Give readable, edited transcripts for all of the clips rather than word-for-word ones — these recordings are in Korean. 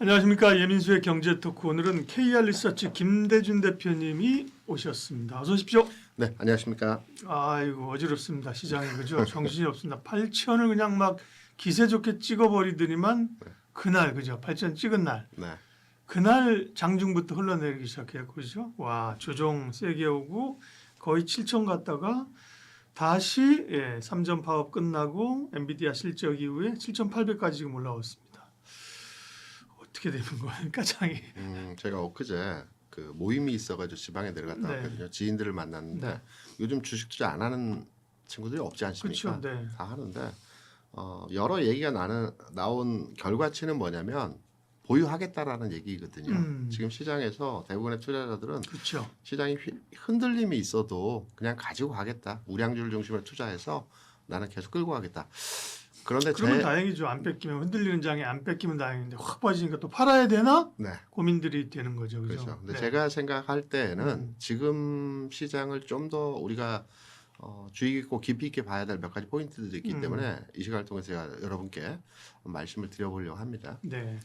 안녕하십니까. 예민수의 경제토크. 오늘은 KR리서치 김대준 대표님이 오셨습니다. 어서 오십시오. 네, 안녕하십니까. 아이고 어지럽습니다. 시장이 그죠? 정신이 없습니다. 8천을 그냥 막 기세 좋게 찍어버리더니만 그날 그죠? 8천 찍은 날. 네, 그날 장중부터 흘러내리기 시작했고 그죠? 와 조정 세게 오고 거의 7천 갔다가 다시 3전 파업 끝나고 엔비디아 실적 이후에 7,800까지 지금 올라왔습니다. 어떻게 되는 겁니까, 장이? 제가 엊그제 그 모임이 있어가지고 지방에 내려갔다 네. 왔거든요. 지인들을 만났는데 네. 요즘 주식 투자 안 하는 친구들이 없지 않습니까? 그렇죠. 네. 다 하는데 여러 얘기가 나온 결과치는 뭐냐면 보유하겠다라는 얘기거든요. 지금 시장에서 대부분의 투자자들은 그렇죠. 시장이 흔들림이 있어도 그냥 가지고 가겠다. 우량주를 중심으로 투자해서 나는 계속 끌고 가겠다. 그런데 그러면 다행이죠. 안 뺏기면 흔들리는 장에 안 뺏기면 다행인데 확 빠지니까 또 팔아야 되나? 네. 고민들이 되는 거죠. 그죠? 그렇죠. 근데 네. 제가 생각할 때는 지금 시장을 좀 더 우리가 주의 깊고 깊이 있게 봐야 될 몇 가지 포인트들이 있기 때문에 이 시간을 통해서 제가 여러분께 말씀을 드려보려고 합니다. 네.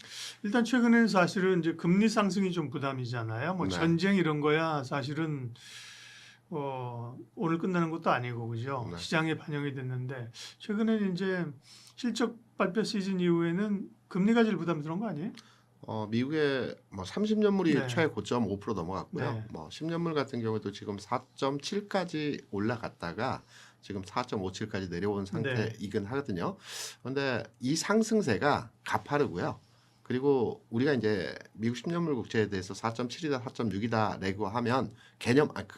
일단 최근에 사실은 이제 금리 상승이 좀 부담이잖아요. 뭐 네. 전쟁 이런 거야 사실은 오늘 끝나는 것도 아니고 그죠? 네. 시장에 반영이 됐는데 최근에 이제 실적 발표 시즌 이후에는 금리가 제일 부담스러운 거 아니에요? 미국의 뭐 30년물이 네. 최고점 5% 넘어갔고요. 네. 뭐 10년물 같은 경우도 지금 4.7까지 올라갔다가 지금 4.57까지 내려온 상태이긴 하거든요. 그런데 이 상승세가 가파르고요. 그리고 우리가 이제 미국 10년물 국채에 대해서 4.7이다, 4.6이다 내고 하면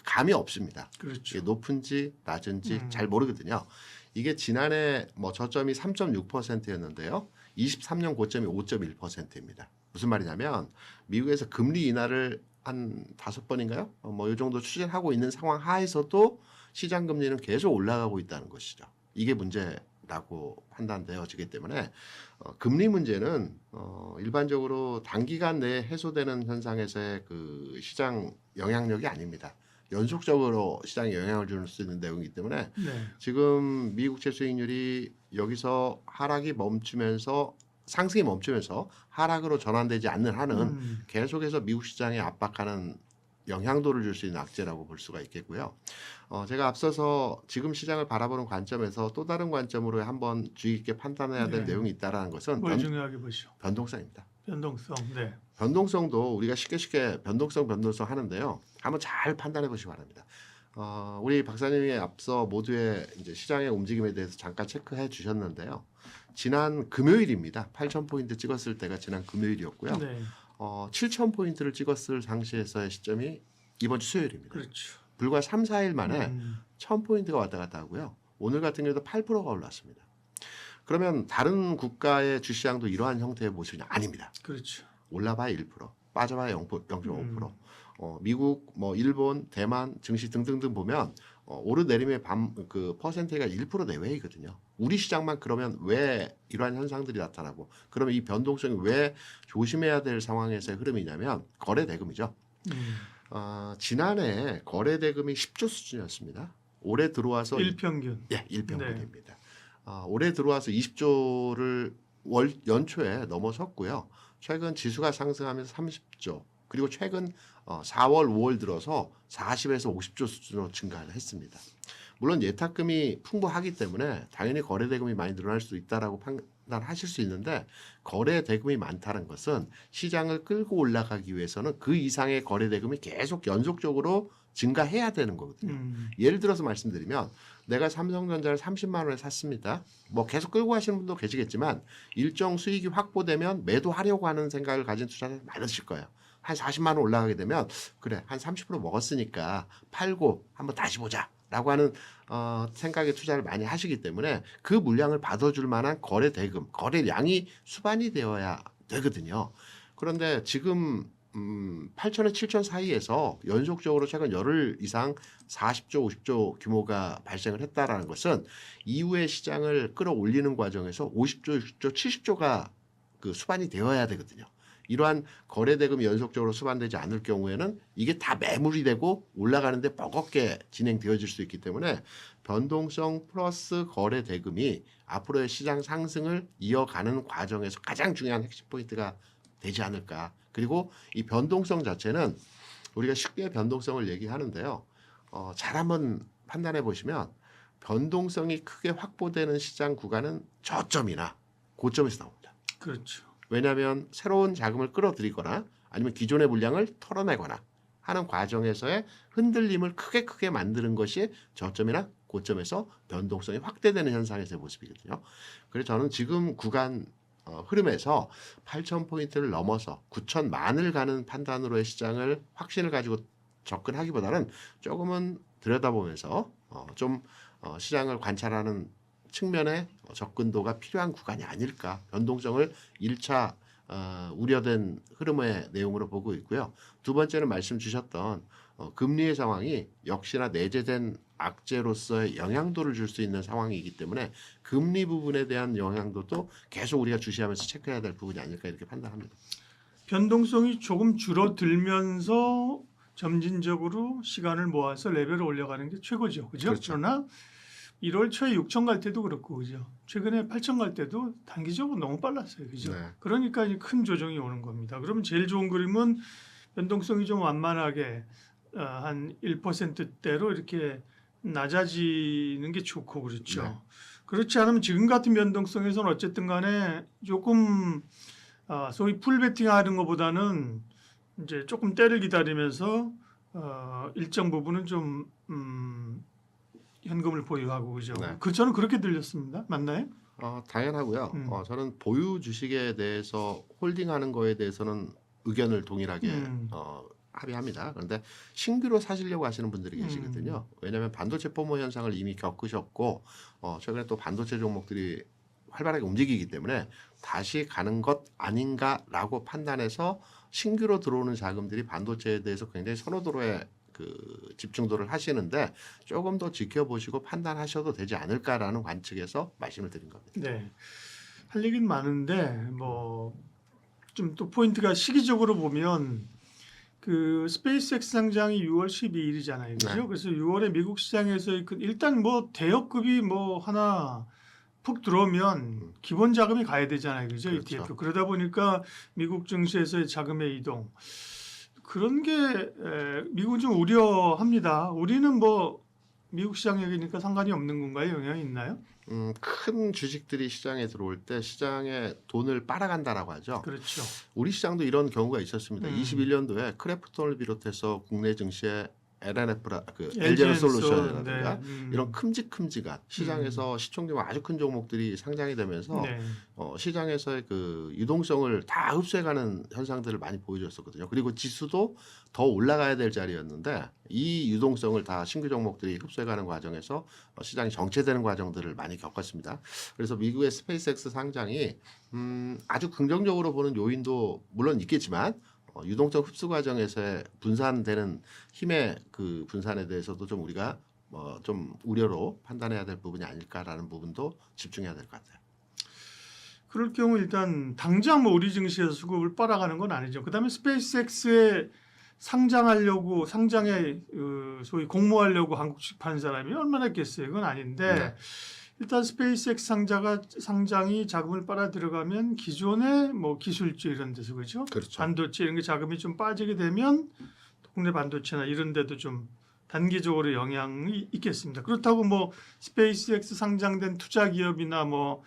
감이 없습니다. 그렇죠. 이게 높은지 낮은지 잘 모르거든요. 이게 지난해 뭐 저점이 3.6%였는데요. 23년 고점이 5.1%입니다. 무슨 말이냐면 미국에서 금리 인하를 한 5번인가요? 뭐 이 정도 추진하고 있는 상황 하에서도 시장 금리는 계속 올라가고 있다는 것이죠. 이게 문제라고 판단되어지기 때문에 금리 문제는 일반적으로 단기간 내에 해소되는 현상에서의 그 시장 영향력이 아닙니다. 연속적으로 시장에 영향을 줄 수 있는 내용이기 때문에 네. 지금 미국채 수익률이 여기서 상승이 멈추면서 하락으로 전환되지 않는 한은 계속해서 미국 시장에 압박하는 영향도를 줄 수 있는 악재라고 볼 수가 있겠고요. 제가 앞서서 지금 시장을 바라보는 관점에서 또 다른 관점으로 한번 주의 깊게 판단해야 될 네. 내용이 있다라는 것은 뭘 중요하게 보시오? 변동성입니다. 변동성. 네. 변동성도 우리가 쉽게 변동성 하는데요. 한번 잘 판단해 보시기 바랍니다. 우리 박사님이 앞서 모두의 이제 시장의 움직임에 대해서 잠깐 체크해 주셨는데요. 지난 금요일입니다. 8,000포인트 찍었을 때가 지난 금요일이었고요. 네. 7,000포인트를 찍었을 당시에서의 시점이 이번 주 수요일입니다. 그렇죠. 불과 3, 4일 만에 1,000포인트가 왔다 갔다 하고요. 오늘 같은 경우도 8%가 올랐습니다. 그러면 다른 국가의 주시장도 이러한 형태의 모습이 아닙니다. 그렇죠. 올라봐야 1%, 빠져봐야 0.5%. 미국, 뭐 일본, 대만 증시 등등등 보면 오르내림의 퍼센테이가 1% 내외이거든요. 우리 시장만 그러면 왜 이러한 현상들이 나타나고 그러면 이 변동성이 왜 조심해야 될 상황에서의 흐름이냐면 거래 대금이죠. 지난해 거래 대금이 10조 수준이었습니다. 올해 들어와서 일평균. 일평균입니다. 올해 들어와서 20조를 연초에 넘어섰고요. 최근 지수가 상승하면서 30조 그리고 최근 4월, 5월 들어서 40에서 50조 수준으로 증가를 했습니다. 물론 예탁금이 풍부하기 때문에 당연히 거래 대금이 많이 늘어날 수도 있다라고 판단하실 수 있는데 거래 대금이 많다는 것은 시장을 끌고 올라가기 위해서는 그 이상의 거래 대금이 계속 연속적으로 증가해야 되는 거거든요. 예를 들어서 말씀드리면 내가 삼성전자를 30만 원에 샀습니다. 뭐 계속 끌고 가시는 분도 계시겠지만 일정 수익이 확보되면 매도하려고 하는 생각을 가진 투자자들 많으실 거예요. 한 40만 원 올라가게 되면 그래 한 30% 먹었으니까 팔고 한번 다시 보자 라고 하는 생각에 투자를 많이 하시기 때문에 그 물량을 받아줄 만한 거래 대금, 거래량이 수반이 되어야 되거든요. 그런데 지금 8천에 7천 사이에서 연속적으로 최근 열흘 이상 40조, 50조 규모가 발생을 했다라는 것은 이후의 시장을 끌어올리는 과정에서 50조, 60조, 70조가 그 수반이 되어야 되거든요. 이러한 거래 대금이 연속적으로 수반되지 않을 경우에는 이게 다 매물이 되고 올라가는데 버겁게 진행되어질 수 있기 때문에 변동성 플러스 거래 대금이 앞으로의 시장 상승을 이어가는 과정에서 가장 중요한 핵심 포인트가 되지 않을까. 그리고 이 변동성 자체는 우리가 쉽게 변동성을 얘기하는데요. 잘 한번 판단해 보시면 변동성이 크게 확보되는 시장 구간은 저점이나 고점에서 나옵니다. 그렇죠. 왜냐하면 새로운 자금을 끌어들이거나 아니면 기존의 물량을 털어내거나 하는 과정에서의 흔들림을 크게 만드는 것이 저점이나 고점에서 변동성이 확대되는 현상에서의 모습이거든요. 그래서 저는 지금 구간 흐름에서 8,000포인트를 넘어서 9,000만을 가는 판단으로의 시장을 확신을 가지고 접근하기보다는 조금은 들여다보면서 좀 시장을 관찰하는 측면의 접근도가 필요한 구간이 아닐까. 변동성을 1차 우려된 흐름의 내용으로 보고 있고요. 두 번째는 말씀 주셨던 금리의 상황이 역시나 내재된 악재로서의 영향도를 줄 수 있는 상황이기 때문에 금리 부분에 대한 영향도도 계속 우리가 주시하면서 체크해야 될 부분이 아닐까 이렇게 판단합니다. 변동성이 조금 줄어들면서 점진적으로 시간을 모아서 레벨을 올려가는 게 최고죠. 그죠? 그렇죠. 그러나 1월 초에 6천 갈 때도 그렇고 그죠? 최근에 8천 갈 때도 단기적으로 너무 빨랐어요. 그죠? 네. 그러니까 이제 큰 조정이 오는 겁니다. 그러면 제일 좋은 그림은 변동성이 좀 완만하게 한 1%대로 이렇게 낮아지는 게 좋고 그렇죠. 네. 그렇지 않으면 지금 같은 변동성에서는 어쨌든 간에 조금 소위 풀 베팅하는 것보다는 이제 조금 때를 기다리면서 일정 부분은 좀 현금을 보유하고 그죠. 네. 저는 그렇게 들렸습니다. 맞나요? 당연하고요. 저는 보유 주식에 대해서 홀딩하는 거에 대해서는 의견을 동일하게 합의합니다. 그런데 신규로 사시려고 하시는 분들이 계시거든요. 왜냐하면 반도체 포모 현상을 이미 겪으셨고 최근에 또 반도체 종목들이 활발하게 움직이기 때문에 다시 가는 것 아닌가라고 판단해서 신규로 들어오는 자금들이 반도체에 대해서 굉장히 선호도로의 그 집중도를 하시는데 조금 더 지켜보시고 판단하셔도 되지 않을까라는 관측에서 말씀을 드린 겁니다. 네. 할 얘기는 많은데 뭐 좀 또 포인트가 시기적으로 보면 그 스페이스X 상장이 6월 12일이잖아요. 그죠? 네. 그래서 6월에 미국 시장에서 일단 뭐 대역급이 뭐 하나 푹 들어오면 기본 자금이 가야 되잖아요. 그죠? 그렇죠. ETF. 그러다 보니까 미국 증시에서의 자금의 이동 그런 게 미국은 좀 우려합니다. 우리는 뭐 미국 시장 얘기니까 상관이 없는 건가요? 영향이 있나요? 큰 주식들이 시장에 들어올 때 시장에 돈을 빨아간다라고 하죠. 그렇죠. 우리 시장도 이런 경우가 있었습니다. 21년도에 크래프톤을 비롯해서 국내 증시에 LNF라 그 LG에너 솔루션이라든가 네. 이런 큼직큼직한 시장에서 시총규모가 아주 큰 종목들이 상장이 되면서 네. 시장에서의 그 유동성을 다 흡수해가는 현상들을 많이 보여줬었거든요. 그리고 지수도 더 올라가야 될 자리였는데 이 유동성을 다 신규 종목들이 흡수해가는 과정에서 시장이 정체되는 과정들을 많이 겪었습니다. 그래서 미국의 스페이스X 상장이 아주 긍정적으로 보는 요인도 물론 있겠지만 유동성 흡수 과정에서의 분산되는 힘의 그 분산에 대해서도 좀 우리가 좀 우려로 판단해야 될 부분이 아닐까라는 부분도 집중해야 될 것 같아요. 그럴 경우 일단 당장 뭐 우리 증시에서 수급을 빨아가는 건 아니죠. 그다음에 스페이스X에 상장하려고 상장에 소위 공모하려고 한국 주식 파는 사람이 얼마나 있겠어요. 그건 아닌데 네. 일단 스페이스X 상장이 자금을 빨아 들어가면 기존의 뭐 기술주 이런 데서 그렇죠. 그렇죠. 반도체 이런 게 자금이 좀 빠지게 되면 국내 반도체나 이런 데도 좀 단기적으로 영향이 있겠습니다. 그렇다고 뭐 스페이스X 상장된 투자 기업이나 뭐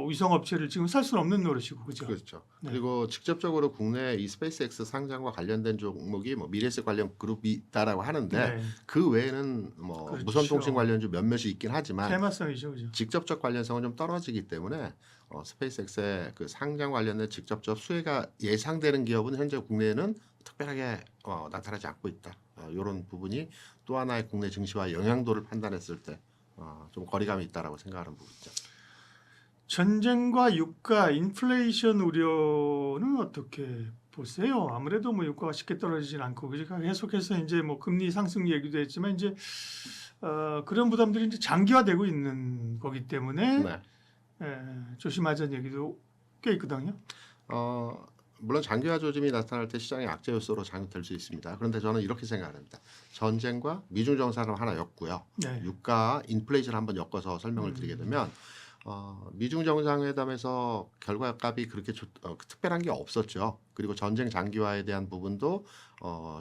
위성 업체를 지금 살 수는 없는 노릇이고 그죠. 그렇죠. 네. 그리고 직접적으로 국내 이 스페이스X 상장과 관련된 종목이 뭐 미래에셋 관련 그룹이 있다라고 하는데 네. 그 외에는 뭐 그렇죠. 무선통신 관련주 몇몇이 있긴 하지만 테마성이죠, 그죠. 직접적 관련성은 좀 떨어지기 때문에 스페이스X의 그 상장 관련된 직접적 수혜가 예상되는 기업은 현재 국내에는 특별하게 나타나지 않고 있다. 이런 부분이 또 하나의 국내 증시와 영향도를 판단했을 때 좀 거리감이 있다라고 생각하는 부분이죠. 전쟁과 유가, 인플레이션 우려는 어떻게 보세요? 아무래도 뭐 유가가 쉽게 떨어지진 않고 그러니까 계속해서 이제 뭐 금리 상승 얘기도 했지만 이제 그런 부담들이 이제 장기화되고 있는 거기 때문에 네. 조심하자는 얘기도 꽤 있거든요. 물론 장기화 조짐이 나타날 때 시장의 악재 요소로 작용될 수 있습니다. 그런데 저는 이렇게 생각합니다. 전쟁과 미중 정상은 하나 였고요. 네. 유가, 인플레이션 한번 엮어서 설명을 드리게 되면 미중 정상회담에서 결과값이 그렇게 특별한 게 없었죠. 그리고 전쟁 장기화에 대한 부분도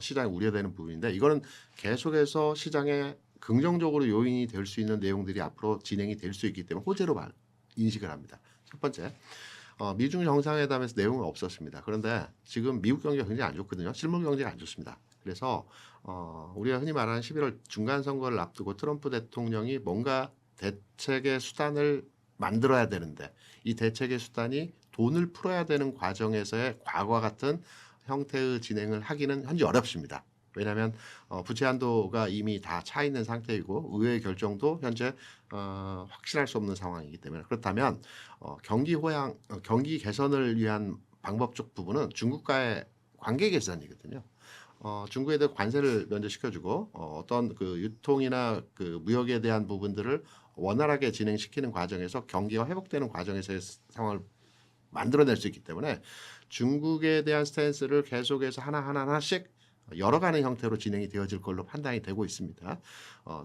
시장에 우려되는 부분인데 이거는 계속해서 시장에 긍정적으로 요인이 될 수 있는 내용들이 앞으로 진행이 될 수 있기 때문에 호재로 인식을 합니다. 첫 번째, 미중 정상회담에서 내용은 없었습니다. 그런데 지금 미국 경기가 굉장히 안 좋거든요. 실물 경제가 안 좋습니다. 그래서 우리가 흔히 말하는 11월 중간 선거를 앞두고 트럼프 대통령이 뭔가 대책의 수단을 만들어야 되는데 이 대책의 수단이 돈을 풀어야 되는 과정에서의 과거와 같은 형태의 진행을 하기는 현재 어렵습니다. 왜냐하면 부채 한도가 이미 다 차 있는 상태이고 의회의 결정도 현재 확신할 수 없는 상황이기 때문에 그렇다면 경기 개선을 위한 방법적 부분은 중국과의 관계 개선이거든요. 중국에 대한 관세를 면제시켜주고 어떤 그 유통이나 그 무역에 대한 부분들을 원활하게 진행시키는 과정에서 경기가 회복되는 과정에서의 상황을 만들어낼 수 있기 때문에 중국에 대한 스탠스를 계속해서 하나씩 열어가는 형태로 진행이 되어질 걸로 판단이 되고 있습니다.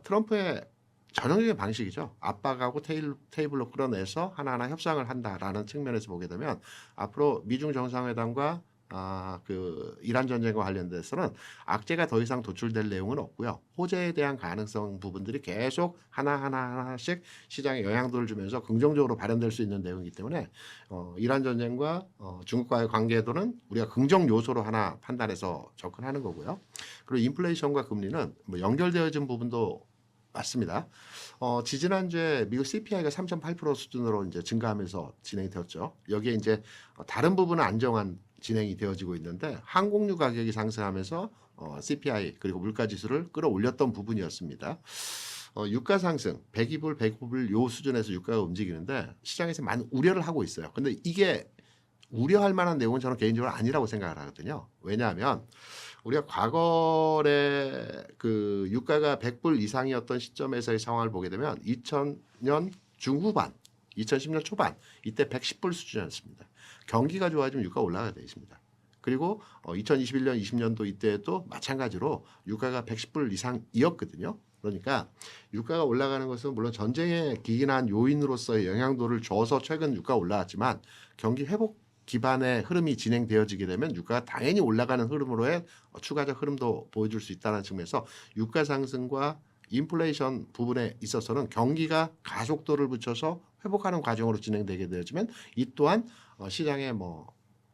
트럼프의 전형적인 방식이죠. 압박하고 테이블로 끌어내서 하나하나 협상을 한다라는 측면에서 보게 되면 앞으로 미중 정상회담과 그 이란 전쟁과 관련돼서는 악재가 더 이상 도출될 내용은 없고요. 호재에 대한 가능성 부분들이 계속 하나씩 시장에 영향도를 주면서 긍정적으로 발현될 수 있는 내용이기 때문에 이란 전쟁과 중국과의 관계도는 우리가 긍정 요소로 하나 판단해서 접근하는 거고요. 그리고 인플레이션과 금리는 뭐 연결되어진 부분도 맞습니다. 지지난주에 미국 CPI가 3.8% 수준으로 이제 증가하면서 진행이 되었죠. 여기에 이제 다른 부분은 안정한 진행이 되어지고 있는데 항공유 가격이 상승하면서 CPI 그리고 물가 지수를 끌어올렸던 부분이었습니다. 유가 상승 102불 요 수준에서 유가가 움직이는데 시장에서 많은 우려를 하고 있어요. 근데 이게 우려할 만한 내용은 저는 개인적으로 아니라고 생각을 하거든요. 왜냐하면 우리가 과거에 그 유가가 100불 이상이었던 시점에서의 상황을 보게 되면 2000년 중후반, 2010년 초반 이때 110불 수준이었습니다. 경기가 좋아지면 유가가 올라가게 되어 있습니다. 그리고 2021년, 20년도 이때도 마찬가지로 유가가 110불 이상이었거든요. 그러니까 유가가 올라가는 것은 물론 전쟁에 기인한 요인으로서의 영향도를 줘서 최근 유가가 올라왔지만 경기 회복 기반의 흐름이 진행되어지게 되면 유가가 당연히 올라가는 흐름으로의 추가적 흐름도 보여줄 수 있다는 측면에서 유가 상승과 인플레이션 부분에 있어서는 경기가 가속도를 붙여서 회복하는 과정으로 진행되게 되어지면 이 또한 시장의 뭐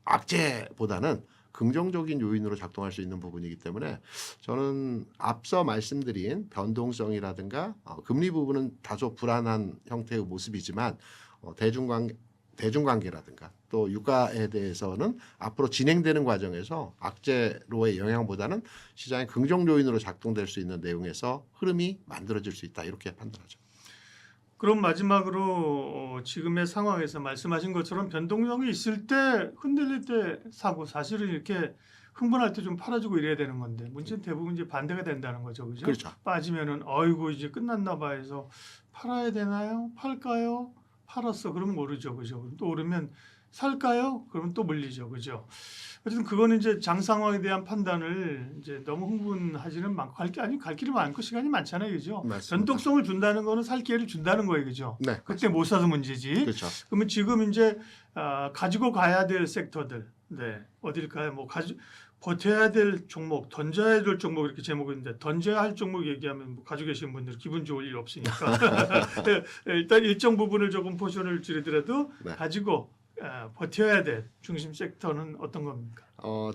악재보다는 긍정적인 요인으로 작동할 수 있는 부분이기 때문에 저는 앞서 말씀드린 변동성이라든가 금리 부분은 다소 불안한 형태의 모습이지만 대중관계라든가 또 유가에 대해서는 앞으로 진행되는 과정에서 악재로의 영향보다는 시장의 긍정 요인으로 작동될 수 있는 내용에서 흐름이 만들어질 수 있다 이렇게 판단하죠. 그럼 마지막으로 지금의 상황에서 말씀하신 것처럼 변동성이 있을 때 흔들릴 때 사고 사실은 이렇게 흥분할 때 좀 팔아주고 이래야 되는 건데 문제는 대부분 이제 반대가 된다는 거죠, 그죠? 그렇죠. 빠지면은 어이구 이제 끝났나 봐 해서 팔아야 되나요? 팔까요? 팔았어 그러면 오르죠, 그죠? 또 오르면 살까요? 그러면 또 물리죠, 그죠? 어쨌든 그거는 이제 장 상황에 대한 판단을 이제 너무 흥분하지는 않고 갈 길이 많고 시간이 많잖아요, 그죠? 맞습니다. 변동성을 준다는 거는 살 기회를 준다는 거예요, 그죠? 네, 그때 못 사서 문제지. 그렇죠. 그러면 지금 이제 가지고 가야 될 섹터들, 네, 어딜까요? 뭐 버텨야 될 종목, 던져야 될 종목 이렇게 제목이 있는데 던져야 할 종목 얘기하면 뭐 가지고 계신 분들 기분 좋을 일 없으니까 일단 일정 부분을 조금 포션을 줄이더라도 네. 가지고 버텨야 될 중심 섹터는 어떤 겁니까?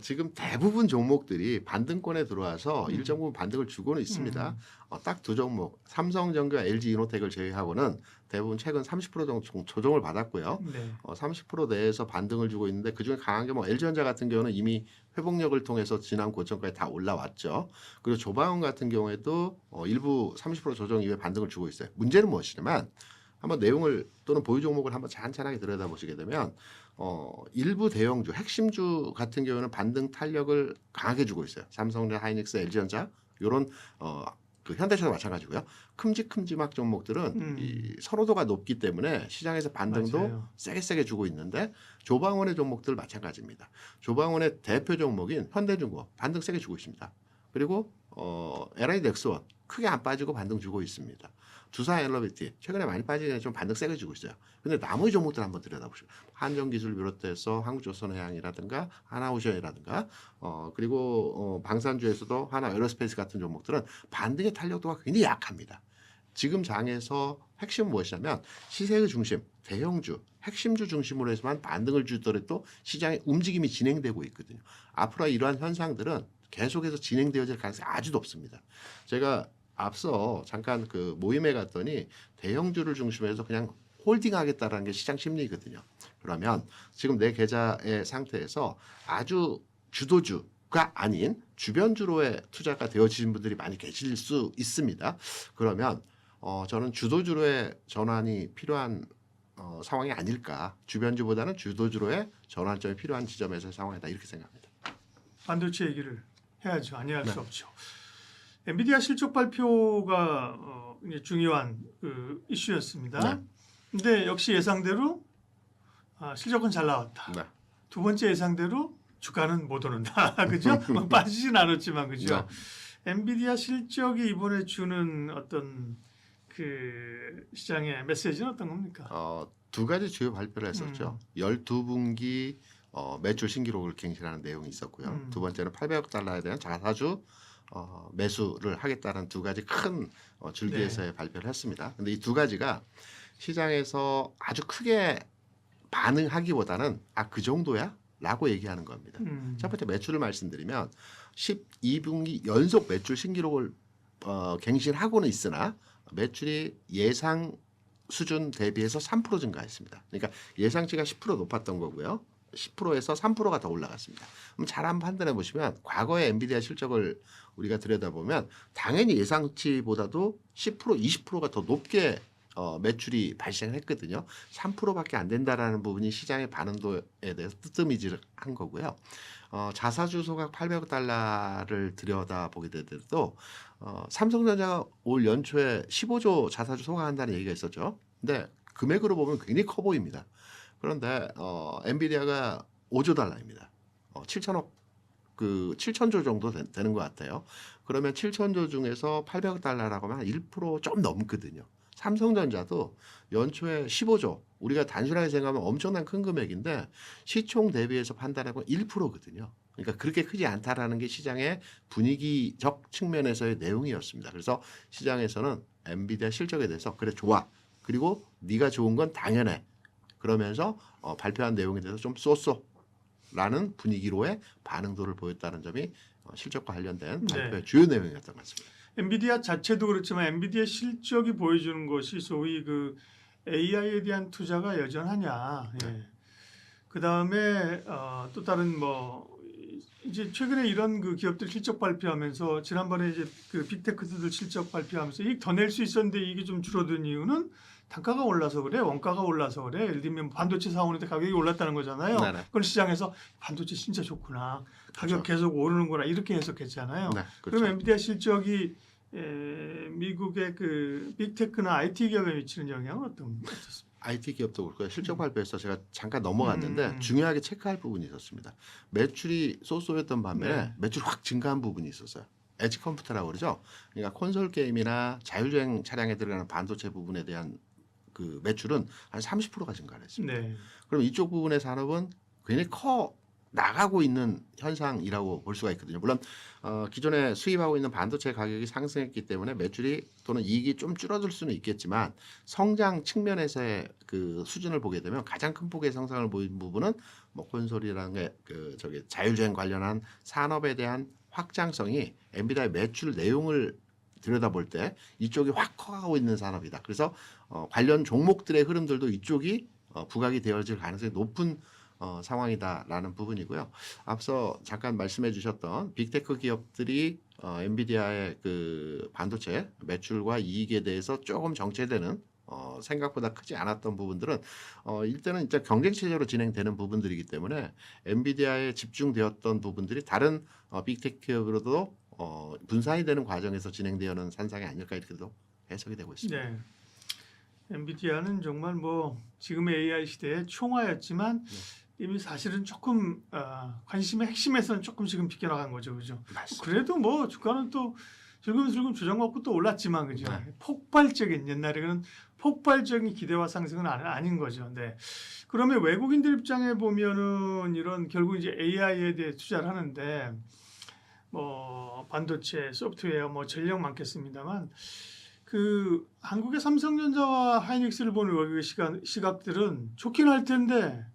지금 대부분 종목들이 반등권에 들어와서 일정 부분 반등을 주고는 있습니다. 딱 두 종목, 삼성전기와 LG이노텍을 제외하고는 대부분 최근 30% 정도 조정을 받았고요. 네. 30% 내에서 반등을 주고 있는데 그중에 강한 게 뭐 LG전자 같은 경우는 이미 회복력을 통해서 지난 고점까지 다 올라왔죠. 그리고 조방원 같은 경우에도 일부 30% 조정 이후에 반등을 주고 있어요. 문제는 무엇이냐면 한번 내용을 또는 보유 종목을 한번 찬찬하게 들여다보시게 되면 일부 대형주, 핵심주 같은 경우는 반등 탄력을 강하게 주고 있어요. 삼성전자, 하이닉스, LG전자 이런 그 현대차도 마찬가지고요. 큼직큼직한 종목들은 이 선호도가 높기 때문에 시장에서 반등도 맞아요. 세게 주고 있는데 조방원의 종목들 마찬가지입니다. 조방원의 대표 종목인 현대중공 반등 세게 주고 있습니다. 그리고 LI넥스원 크게 안 빠지고 반등 주고 있습니다. 두산 엘러비티 최근에 많이 빠지게 좀 반등 세게 주고 있어요. 근데 나머지 종목들 한번 들여다보시죠. 한전기술 비롯해서 한국조선해양이라든가 하나오션이라든가 그리고 방산주에서도 하나 에어로스페이스 같은 종목들은 반등의 탄력도가 굉장히 약합니다. 지금 장에서 핵심은 무엇이냐면 시세의 중심, 대형주, 핵심주 중심으로 해서만 반등을 주더라도 시장의 움직임이 진행되고 있거든요. 앞으로 이러한 현상들은 계속해서 진행되어질 가능성이 아주 높습니다. 제가 앞서 잠깐 그 모임에 갔더니 대형주를 중심으로 해서 그냥 홀딩하겠다라는 게 시장 심리거든요. 그러면 지금 내 계좌의 상태에서 아주 주도주가 아닌 주변주로의 투자가 되어지신 분들이 많이 계실 수 있습니다. 그러면 저는 주도주로의 전환이 필요한 상황이 아닐까. 주변주보다는 주도주로의 전환점이 필요한 지점에서의 상황이다 이렇게 생각합니다. 반도체 얘기를 해야죠. 아니할 네. 수 없죠. 엔비디아 실적 발표가 이제 중요한 그 이슈였습니다. 네. 근데 역시 예상대로 실적은 잘 나왔다. 네. 두 번째 예상대로 주가는 못 오른다. 그죠? 뭐 빠지진 않았지만 그죠? 엔비디아 실적이 이번에 주는 어떤 그 시장의 메시지는 어떤 겁니까? 두 가지 주요 발표를 했었죠. 12분기 매출 신기록을 갱신하는 내용이 있었고요. 두 번째는 800억 달러에 대한 자사주 매수를 하겠다는 두 가지 큰 줄기에서의 발표를 했습니다. 근데 이 두 가지가 시장에서 아주 크게 반응하기보다는 그 정도야? 라고 얘기하는 겁니다. 첫 번째 매출을 말씀드리면 12분기 연속 매출 신기록을 갱신하고는 있으나 매출이 예상 수준 대비해서 3% 증가했습니다. 그러니까 예상치가 10% 높았던 거고요. 10%에서 3%가 더 올라갔습니다. 그럼 잘 한번 판단해 보시면 과거의 엔비디아 실적을 우리가 들여다보면 당연히 예상치보다도 10%, 20%가 더 높게 매출이 발생했거든요. 3%밖에 안 된다라는 부분이 시장의 반응도에 대해서 뜨뜻미질한 거고요. 자사주 소각 800억 달러를 들여다보게 되더라도 삼성전자가 올 연초에 15조 자사주 소각한다는 얘기가 있었죠. 근데 금액으로 보면 굉장히 커 보입니다. 그런데 엔비디아가 5조 달러입니다. 7천억 7천조 정도 되는 것 같아요. 그러면 7천조 중에서 800억 달러라고 하면 1%좀 넘거든요. 삼성전자도 연초에 15조, 우리가 단순하게 생각하면 엄청난 큰 금액인데 시총 대비해서 판단하면 1%거든요. 그러니까 그렇게 크지 않다라는 게 시장의 분위기적 측면에서의 내용이었습니다. 그래서 시장에서는 엔비디아 실적에 대해서 그래 좋아. 그리고 네가 좋은 건 당연해. 그러면서 발표한 내용에 대해서 좀 쏘쏘라는 분위기로의 반응도를 보였다는 점이 실적과 관련된 발표의 주요 내용이었던 것 같습니다. 엔비디아 자체도 그렇지만 엔비디아 실적이 보여주는 것이 소위 그 AI에 대한 투자가 여전하냐. 예. 그 다음에 또 다른 뭐 이제 최근에 이런 그 기업들 실적 발표하면서 지난번에 이제 그 빅테크들 실적 발표하면서 이익 더 낼 수 있었는데 이게 좀 줄어든 이유는 단가가 올라서 그래, 원가가 올라서 그래. 예를 들면 반도체 사오는데 가격이 올랐다는 거잖아요. 네네. 그건 시장에서 반도체 진짜 좋구나, 가격 그렇죠. 계속 오르는구나 이렇게 해석했잖아요. 네, 그렇죠. 그러면 엔비디아 실적이 미국의 그 빅테크나 IT 기업에 미치는 영향은 어떻습니까? IT 기업도 그렇고요. 실적 발표에서 제가 잠깐 넘어갔는데 중요하게 체크할 부분이 있었습니다. 매출이 쏘쏘였던 반면에 매출이 확 증가한 부분이 있었어요. 엣지 컴퓨터라고 그러죠. 그러니까 콘솔 게임이나 자율주행 차량에 들어가는 반도체 부분에 대한 그 매출은 한 30%가 증가를 했습니다. 네. 그럼 이쪽 부분의 산업은 굉장히 커 나가고 있는 현상이라고 볼 수가 있거든요. 물론 기존에 수입하고 있는 반도체 가격이 상승했기 때문에 매출이 또는 이익이 좀 줄어들 수는 있겠지만 성장 측면에서의 그 수준을 보게 되면 가장 큰 폭의 성장을 보인 부분은 뭐 콘솔이라는 게 자율주행 관련한 산업에 대한 확장성이 엔비디아의 매출 내용을 들여다볼 때 이쪽이 확 커가고 있는 산업이다. 그래서 관련 종목들의 흐름들도 이쪽이 부각이 되어질 가능성이 높은 상황이다라는 부분이고요. 앞서 잠깐 말씀해 주셨던 빅테크 기업들이 엔비디아의 그 반도체 매출과 이익에 대해서 조금 정체되는 생각보다 크지 않았던 부분들은 일단은 진짜 경쟁 체제로 진행되는 부분들이기 때문에 엔비디아에 집중되었던 부분들이 다른 빅테크 기업으로도 분산이 되는 과정에서 진행되는 산상이 아닐까 이렇게도 해석이 되고 있습니다. 네. 엔비디아는 정말 뭐 지금의 AI 시대의 총화였지만 이미 사실은 조금 관심의 핵심에서는 조금 지금 비껴나간 거죠, 그죠? 맞습니다. 그래도 뭐 주가는 또 슬금슬금 조정받고 또 올랐지만 그죠? 네. 폭발적인 옛날에는 폭발적인 기대와 상승은 아닌 거죠. 네. 그러면 외국인들 입장에 보면은 이런 결국 이제 AI에 대해 투자를 하는데 뭐 반도체, 소프트웨어, 뭐 전력 많겠습니다만 그 한국의 삼성전자와 하이닉스를 보는 외국의 시각들은 좋긴 할 텐데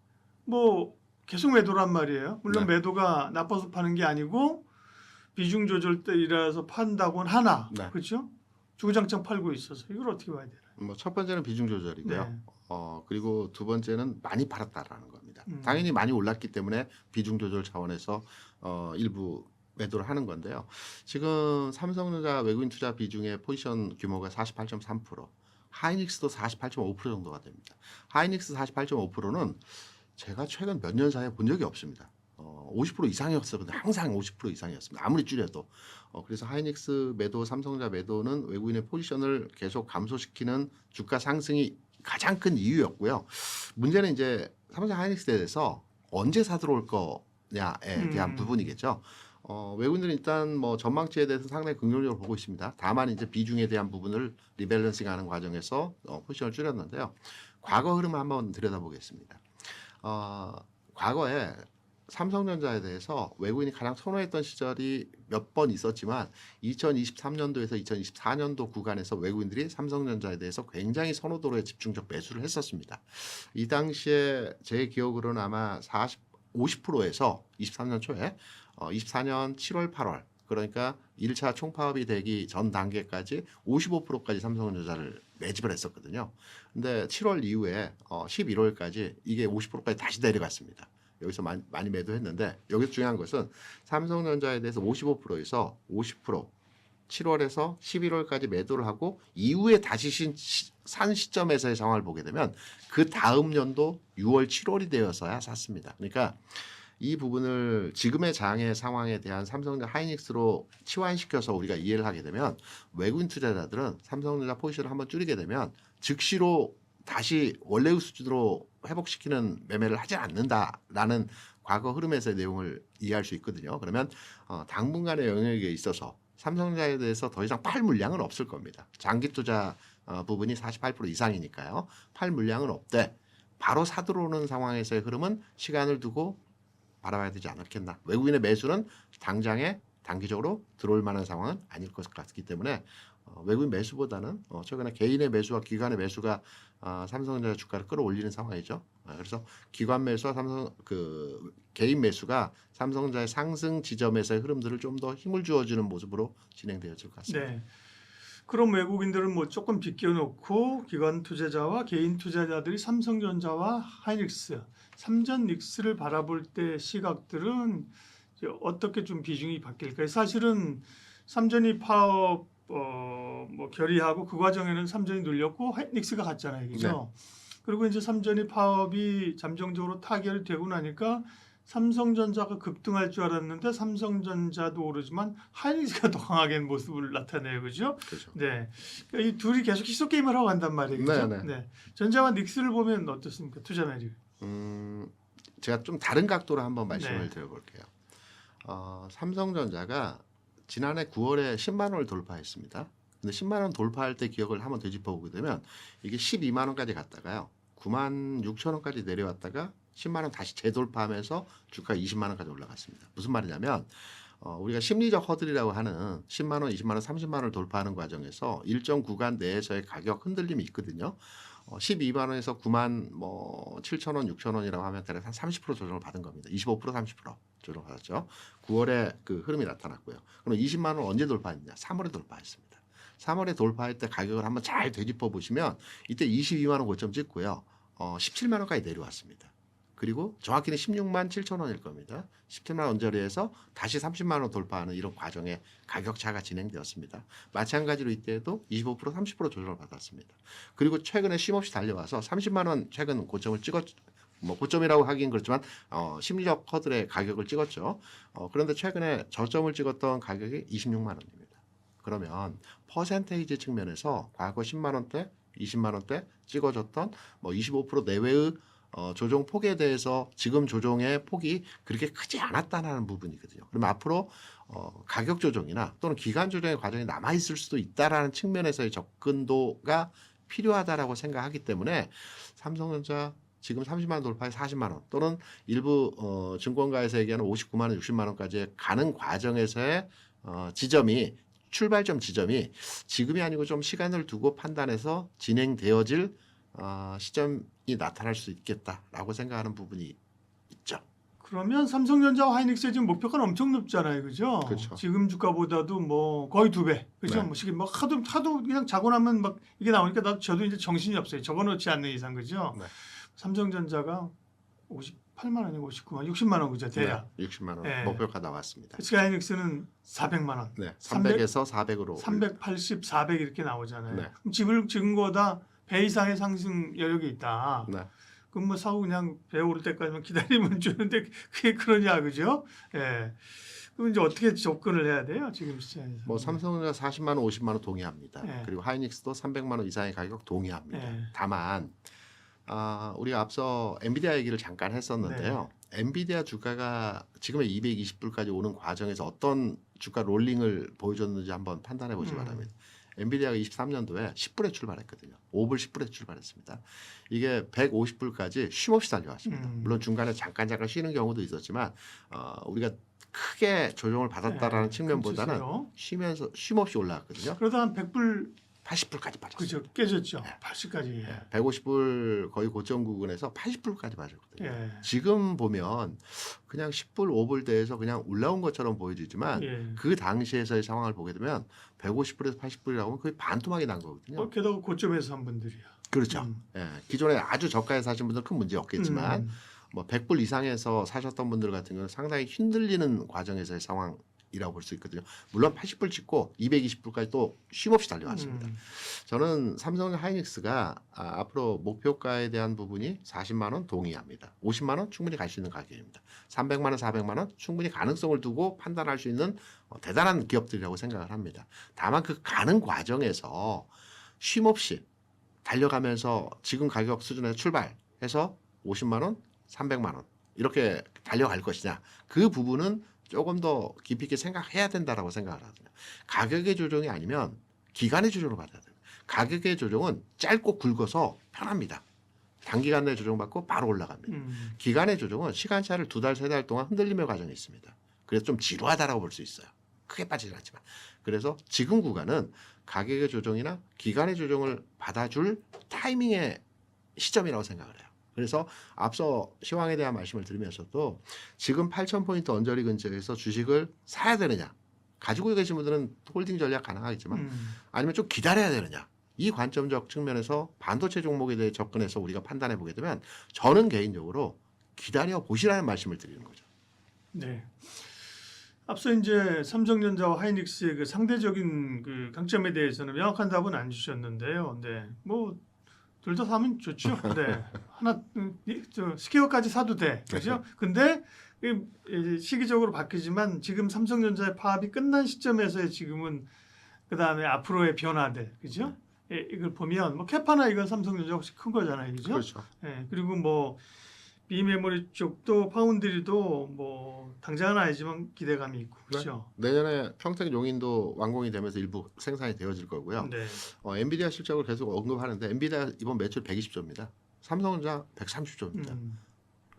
뭐 계속 매도란 말이에요. 물론 네. 매도가 나빠서 파는 게 아니고 비중 조절이라서 판다고는 하나, 네. 그렇죠? 주구장창 팔고 있어서 이걸 어떻게 봐야 되나요? 뭐 첫 번째는 비중 조절이고요. 네. 그리고 두 번째는 많이 팔았다라는 겁니다. 음. 당연히 많이 올랐기 때문에 비중 조절 차원에서 일부 매도를 하는 건데요. 지금 삼성전자 외국인 투자 비중의 포지션 규모가 48.3%, 하이닉스도 48.5% 정도가 됩니다. 하이닉스 48.5%는 제가 최근 몇 년 사이에 본 적이 없습니다. 50% 이상이었었는데 항상 50% 이상이었습니다. 아무리 줄여도. 그래서 하이닉스 매도, 삼성전자 매도는 외국인의 포지션을 계속 감소시키는 주가 상승이 가장 큰 이유였고요. 문제는 이제 삼성 하이닉스에 대해서 언제 사들어올 거냐에 대한 부분이겠죠. 외국인들은 일단 뭐 전망치에 대해서 상당히 긍정적으로 보고 있습니다. 다만 이제 비중에 대한 부분을 리밸런싱하는 과정에서 포지션을 줄였는데요. 과거 흐름을 한번 들여다보겠습니다. 과거에 삼성전자에 대해서 외국인이 가장 선호했던 시절이 몇 번 있었지만 2023년도에서 2024년도 구간에서 외국인들이 삼성전자에 대해서 굉장히 선호도로에 집중적 매수를 했었습니다. 이 당시에 제 기억으로는 아마 50%에서 23년 초에 24년 7월 8월 그러니까 1차 총파업이 되기 전 단계까지 55%까지 삼성전자를 매집을 했었거든요. 근데 7월 이후에 11월까지 이게 50%까지 다시 내려갔습니다. 여기서 많이 매도했는데 여기서 중요한 것은 삼성전자에 대해서 55%에서 50% 7월에서 11월까지 매도를 하고 이후에 다시 산 시점에서의 상황을 보게 되면 그 다음 연도 6월 7월이 되어서야 샀습니다. 그러니까 이 부분을 지금의 장의 상황에 대한 삼성전자 하이닉스로 치환시켜서 우리가 이해를 하게 되면 외국인 투자자들은 삼성전자 포지션을 한번 줄이게 되면 즉시로 다시 원래의 수준으로 회복시키는 매매를 하지 않는다라는 과거 흐름에서의 내용을 이해할 수 있거든요. 그러면 당분간의 영역에 있어서 삼성전자에 대해서 더 이상 팔 물량은 없을 겁니다. 장기 투자 부분이 48% 이상이니까요. 팔 물량은 없대. 바로 사들어오는 상황에서의 흐름은 시간을 두고 바라봐야 되지 않겠나. 외국인의 매수는 당장에 단기적으로 들어올 만한 상황은 아닐 것 같기 때문에 외국인 매수보다는 최근에 개인의 매수와 기관의 매수가 삼성전자 주가를 끌어올리는 상황이죠. 그래서 기관 매수와 개인 매수가 삼성전자의 상승 지점에서의 흐름들을 좀 더 힘을 주어주는 모습으로 진행되어질 것 같습니다. 네. 그럼 외국인들은 뭐 조금 비껴놓고 기관 투자자와 개인 투자자들이 삼성전자와 하이닉스, 삼전닉스를 바라볼 때 시각들은 이제 어떻게 좀 비중이 바뀔까요? 사실은 삼전이 파업 뭐 결의하고 그 과정에는 삼전이 눌렸고 하이닉스가 갔잖아요, 그죠? 그리고 이제 삼전이 파업이 잠정적으로 타결이 되고 나니까 삼성전자가 급등할 줄 알았는데 삼성전자도 오르지만 하이닉스가 더 강하게 모습을 나타내요, 그죠? 그렇죠. 네, 그러니까 이 둘이 계속 희소 게임을 하고 간단 말이에요, 그죠? 네. 네, 전자와 닉스를 보면 어떻습니까, 투자 매력? 제가 좀 다른 각도로 한번 말씀을 네. 드려볼게요. 삼성전자가 지난해 9월에 10만 원을 돌파했습니다. 근데 10만 원 돌파할 때 기억을 한번 되짚어 보게 되면 이게 12만 원까지 갔다가요. 9만 6천 원까지 내려왔다가 10만 원 다시 재돌파하면서 주가 20만 원까지 올라갔습니다. 무슨 말이냐면 우리가 심리적 허들이라고 하는 10만 원, 20만 원, 30만 원을 돌파하는 과정에서 일정 구간 내에서의 가격 흔들림이 있거든요. 12만 원에서 9만 7천 원, 6천 원이라고 하면 대략 한 30% 조정을 받은 겁니다. 25%, 30% 조정을 받았죠. 9월에 그 흐름이 나타났고요. 그럼 20만 원 언제 돌파했냐? 3월에 돌파했습니다. 3월에 돌파할 때 가격을 한번 잘 되짚어 보시면 이때 22만 원 고점 찍고요. 17만 원까지 내려왔습니다. 그리고 정확히는 16만 7천 원일 겁니다. 17만 원 언저리에서 다시 30만 원 돌파하는 이런 과정의 가격차가 진행되었습니다. 마찬가지로 이때도 25%, 30% 조정을 받았습니다. 그리고 최근에 쉼없이 달려와서 30만 원 최근 고점을 고점이라고 하긴 그렇지만 심리적 허들의 가격을 찍었죠. 그런데 최근에 저점을 찍었던 가격이 26만 원입니다. 그러면 퍼센테이지 측면에서 과거 10만 원대, 20만 원대 찍어줬던 25% 내외의 조정 폭에 대해서 지금 조정의 폭이 그렇게 크지 않았다는 부분이거든요. 그러면 앞으로 가격 조정이나 또는 기간 조정의 과정이 남아 있을 수도 있다라는 측면에서의 접근도가 필요하다라고 생각하기 때문에 삼성전자 지금 30만 원 돌파에 40만 원 또는 일부 증권가에서 얘기하는 59만 원, 60만 원까지 가는 과정에서의 지점이 출발점 지점이 지금이 아니고 좀 시간을 두고 판단해서 진행되어질 시점이 나타날 수 있겠다라고 생각하는 부분이 있죠. 그러면 삼성전자와 하이닉스의 지금 목표가 엄청 높잖아요, 그죠? 그렇죠. 지금 주가보다도 뭐 거의 2배, 그죠? 네. 뭐 시기 뭐 하도 그냥 자고 나면 막 이게 나오니까 저도 이제 정신이 없어요. 적어놓지 않는 이상, 그죠? 네. 삼성전자가 58만 원이고 59만, 60만 원 그죠? 대략. 네, 60만 원 네. 목표가 나왔습니다. SK 하이닉스는 400만 원, 네, 300에서 400으로 380, 400 이렇게 나오잖아요. 네. 그럼 지금 거다 배 이상의 상승 여력이 있다. 네. 그럼 뭐 사고 그냥 배 오를 때까지만 기다리면 주는데 그게 그러냐, 그죠? 예. 그럼 이제 어떻게 접근을 해야 돼요, 지금 시장에서? 뭐 삼성전자 40만 원, 50만 원 동의합니다. 네. 그리고 하이닉스도 300만 원 이상의 가격 동의합니다. 네. 다만 우리가 앞서 엔비디아 얘기를 잠깐 했었는데요. 엔비디아 주가가 지금의 220불까지 오는 과정에서 어떤 주가 롤링을 보여줬는지 한번 판단해 보시 바랍니다. 엔비디아가 23년도에 10불에 출발했거든요. 5불 10불에 출발했습니다. 이게 150불까지 쉼없이 달려왔습니다. 물론 중간에 잠깐 쉬는 경우도 있었지만 우리가 크게 조정을 받았다라는 측면보다는 그렇죠. 쉬면서 쉼없이 올라갔거든요. 그러다 한 100불 80불까지 빠졌어요. 그죠, 깨졌죠. 네. 80까지. 150불 거의 고점 구간에서 80불까지 빠졌거든요. 예. 지금 보면 그냥 10불, 5불 대에서 그냥 올라온 것처럼 보여지지만 예. 그 당시에서의 상황을 보게 되면 150불에서 80불이라고 하면 거의 반토막이 난 거거든요. 게다가 고점에서 산 분들이야. 그렇죠. 예, 기존에 아주 저가에 사신 분들은 큰 문제 없겠지만 뭐 100불 이상에서 사셨던 분들 같은 경우는 상당히 흔들리는 과정에서의 상황이라고 볼 수 있거든요. 물론 80불 찍고 220불까지 또 쉼없이 달려왔습니다. 저는 삼성 하이닉스가 앞으로 목표가에 대한 부분이 40만 원 동의합니다. 50만 원 충분히 갈 수 있는 가격입니다. 300만 원, 400만 원 충분히 가능성을 두고 판단할 수 있는 대단한 기업들이라고 생각을 합니다. 다만 그 가는 과정에서 쉼없이 달려가면서 지금 가격 수준에서 출발해서 50만 원, 300만 원 이렇게 달려갈 것이냐 그 부분은 조금 더 깊이 있게 생각해야 된다라고 생각을 하거든요. 가격의 조정이 아니면 기간의 조정을 받아야 돼요. 가격의 조정은 짧고 굵어서 편합니다. 단기간 내에 조정받고 바로 올라갑니다. 기간의 조정은 시간차를 2달, 3달 동안 흔들림의 과정이 있습니다. 그래서 좀 지루하다라고 볼 수 있어요. 크게 빠지진 않지만. 그래서 지금 구간은 가격의 조정이나 기간의 조정을 받아줄 타이밍의 시점이라고 생각을 해요. 그래서 앞서 시황에 대한 말씀을 드리면서도 지금 8,000포인트 언저리 근처에서 주식을 사야 되느냐 가지고 계신 분들은 홀딩 전략 가능하겠지만 아니면 좀 기다려야 되느냐 이 관점적 측면에서 반도체 종목에 대해 접근해서 우리가 판단해 보게 되면 저는 개인적으로 기다려 보시라는 말씀을 드리는 거죠. 네. 앞서 이제 삼성전자와 하이닉스의 그 상대적인 그 강점에 대해서는 명확한 답은 안 주셨는데요. 네. 뭐 둘 다 사면 좋죠. 네. 하나 스퀘어까지 사도 돼. 그죠? 근데 시기적으로 바뀌지만 지금 삼성전자의 파업이 끝난 시점에서의 지금은 그다음에 앞으로의 변화들. 그죠? 예, 이걸 보면 뭐 캐파나 이건 삼성전자가 훨씬 큰 거잖아요. 그죠? 그렇죠. 예, 그리고 뭐 비메모리 쪽도 파운드리도 뭐 당장은 아니지만 기대감이 있고 그렇죠. 내년에 평택 용인도 완공이 되면서 일부 생산이 되어질 거고요. 네. 엔비디아 실적을 계속 언급하는데 엔비디아 이번 매출 120조입니다. 삼성전자 130조입니다.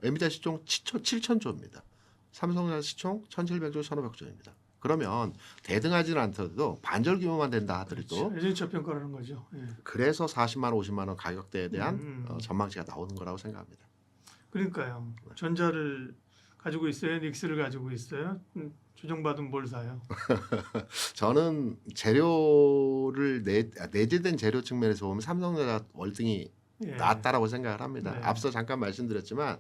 엔비디아 시총 7,000조입니다. 삼성전자 시총 1,700조, 1,500조입니다. 그러면 대등하지는 않더라도 반절 규모만 된다 하더라도 그렇죠. 예전 저평가라는 거죠. 예. 그래서 40만 원, 50만 원 가격대에 대한 전망치가 나오는 거라고 생각합니다. 그러니까요. 전자를 가지고 있어요. 닉스를 가지고 있어요. 조정받으면 뭘 사요? 저는 재료를 내재된 재료 측면에서 보면 삼성전자 월등히 예. 낫다라고 생각을 합니다. 네. 앞서 잠깐 말씀드렸지만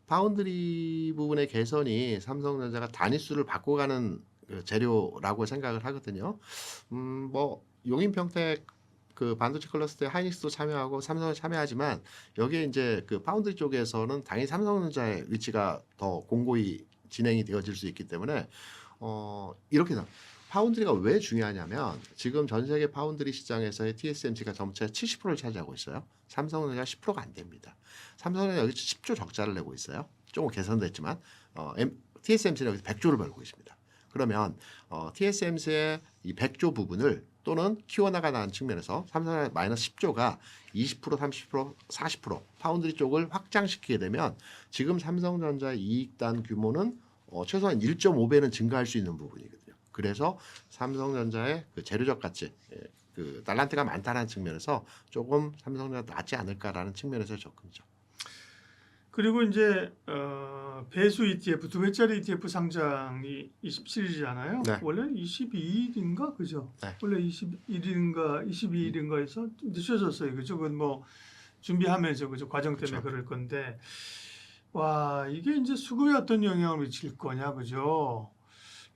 파운드리 부분의 개선이 삼성전자가 단위수를 바꿔가는 그 재료라고 생각을 하거든요. 뭐 용인평택 그 반도체 클러스터에 하이닉스도 참여하고 삼성도 참여하지만 여기에 이제 그 파운드리 쪽에서는 당연히 삼성전자의 위치가 더 공고히 진행이 되어질 수 있기 때문에 이렇게 파운드리가 왜 중요하냐면 지금 전 세계 파운드리 시장에서의 TSMC가 전체 70%를 차지하고 있어요. 삼성전자 10%가 안 됩니다. 삼성전자 여기서 10조 적자를 내고 있어요. 조금 개선됐지만 TSMC는 여기서 100조를 벌고 있습니다. 그러면 TSMC의 이 100조 부분을 또는 키워나가는 측면에서 삼성전자 마이너스 10조가 20%, 30%, 40% 파운드리 쪽을 확장시키게 되면 지금 삼성전자의 이익단 규모는 최소한 1.5배는 증가할 수 있는 부분이거든요. 그래서 삼성전자의 그 재료적 가치, 그 달란트가 많다는 측면에서 조금 삼성전자 낫지 않을까라는 측면에서 접근이죠. 그리고 이제 배수 ETF 2배짜리 ETF 상장이 27일이잖아요. 네. 원래 22일인가 그죠? 네. 원래 21일인가 22일인가에서 늦춰졌어요. 그죠? 그건 뭐 준비하면서 그죠? 과정 때문에 그렇죠. 그럴 건데 와 이게 이제 수급에 어떤 영향을 미칠 거냐 그죠?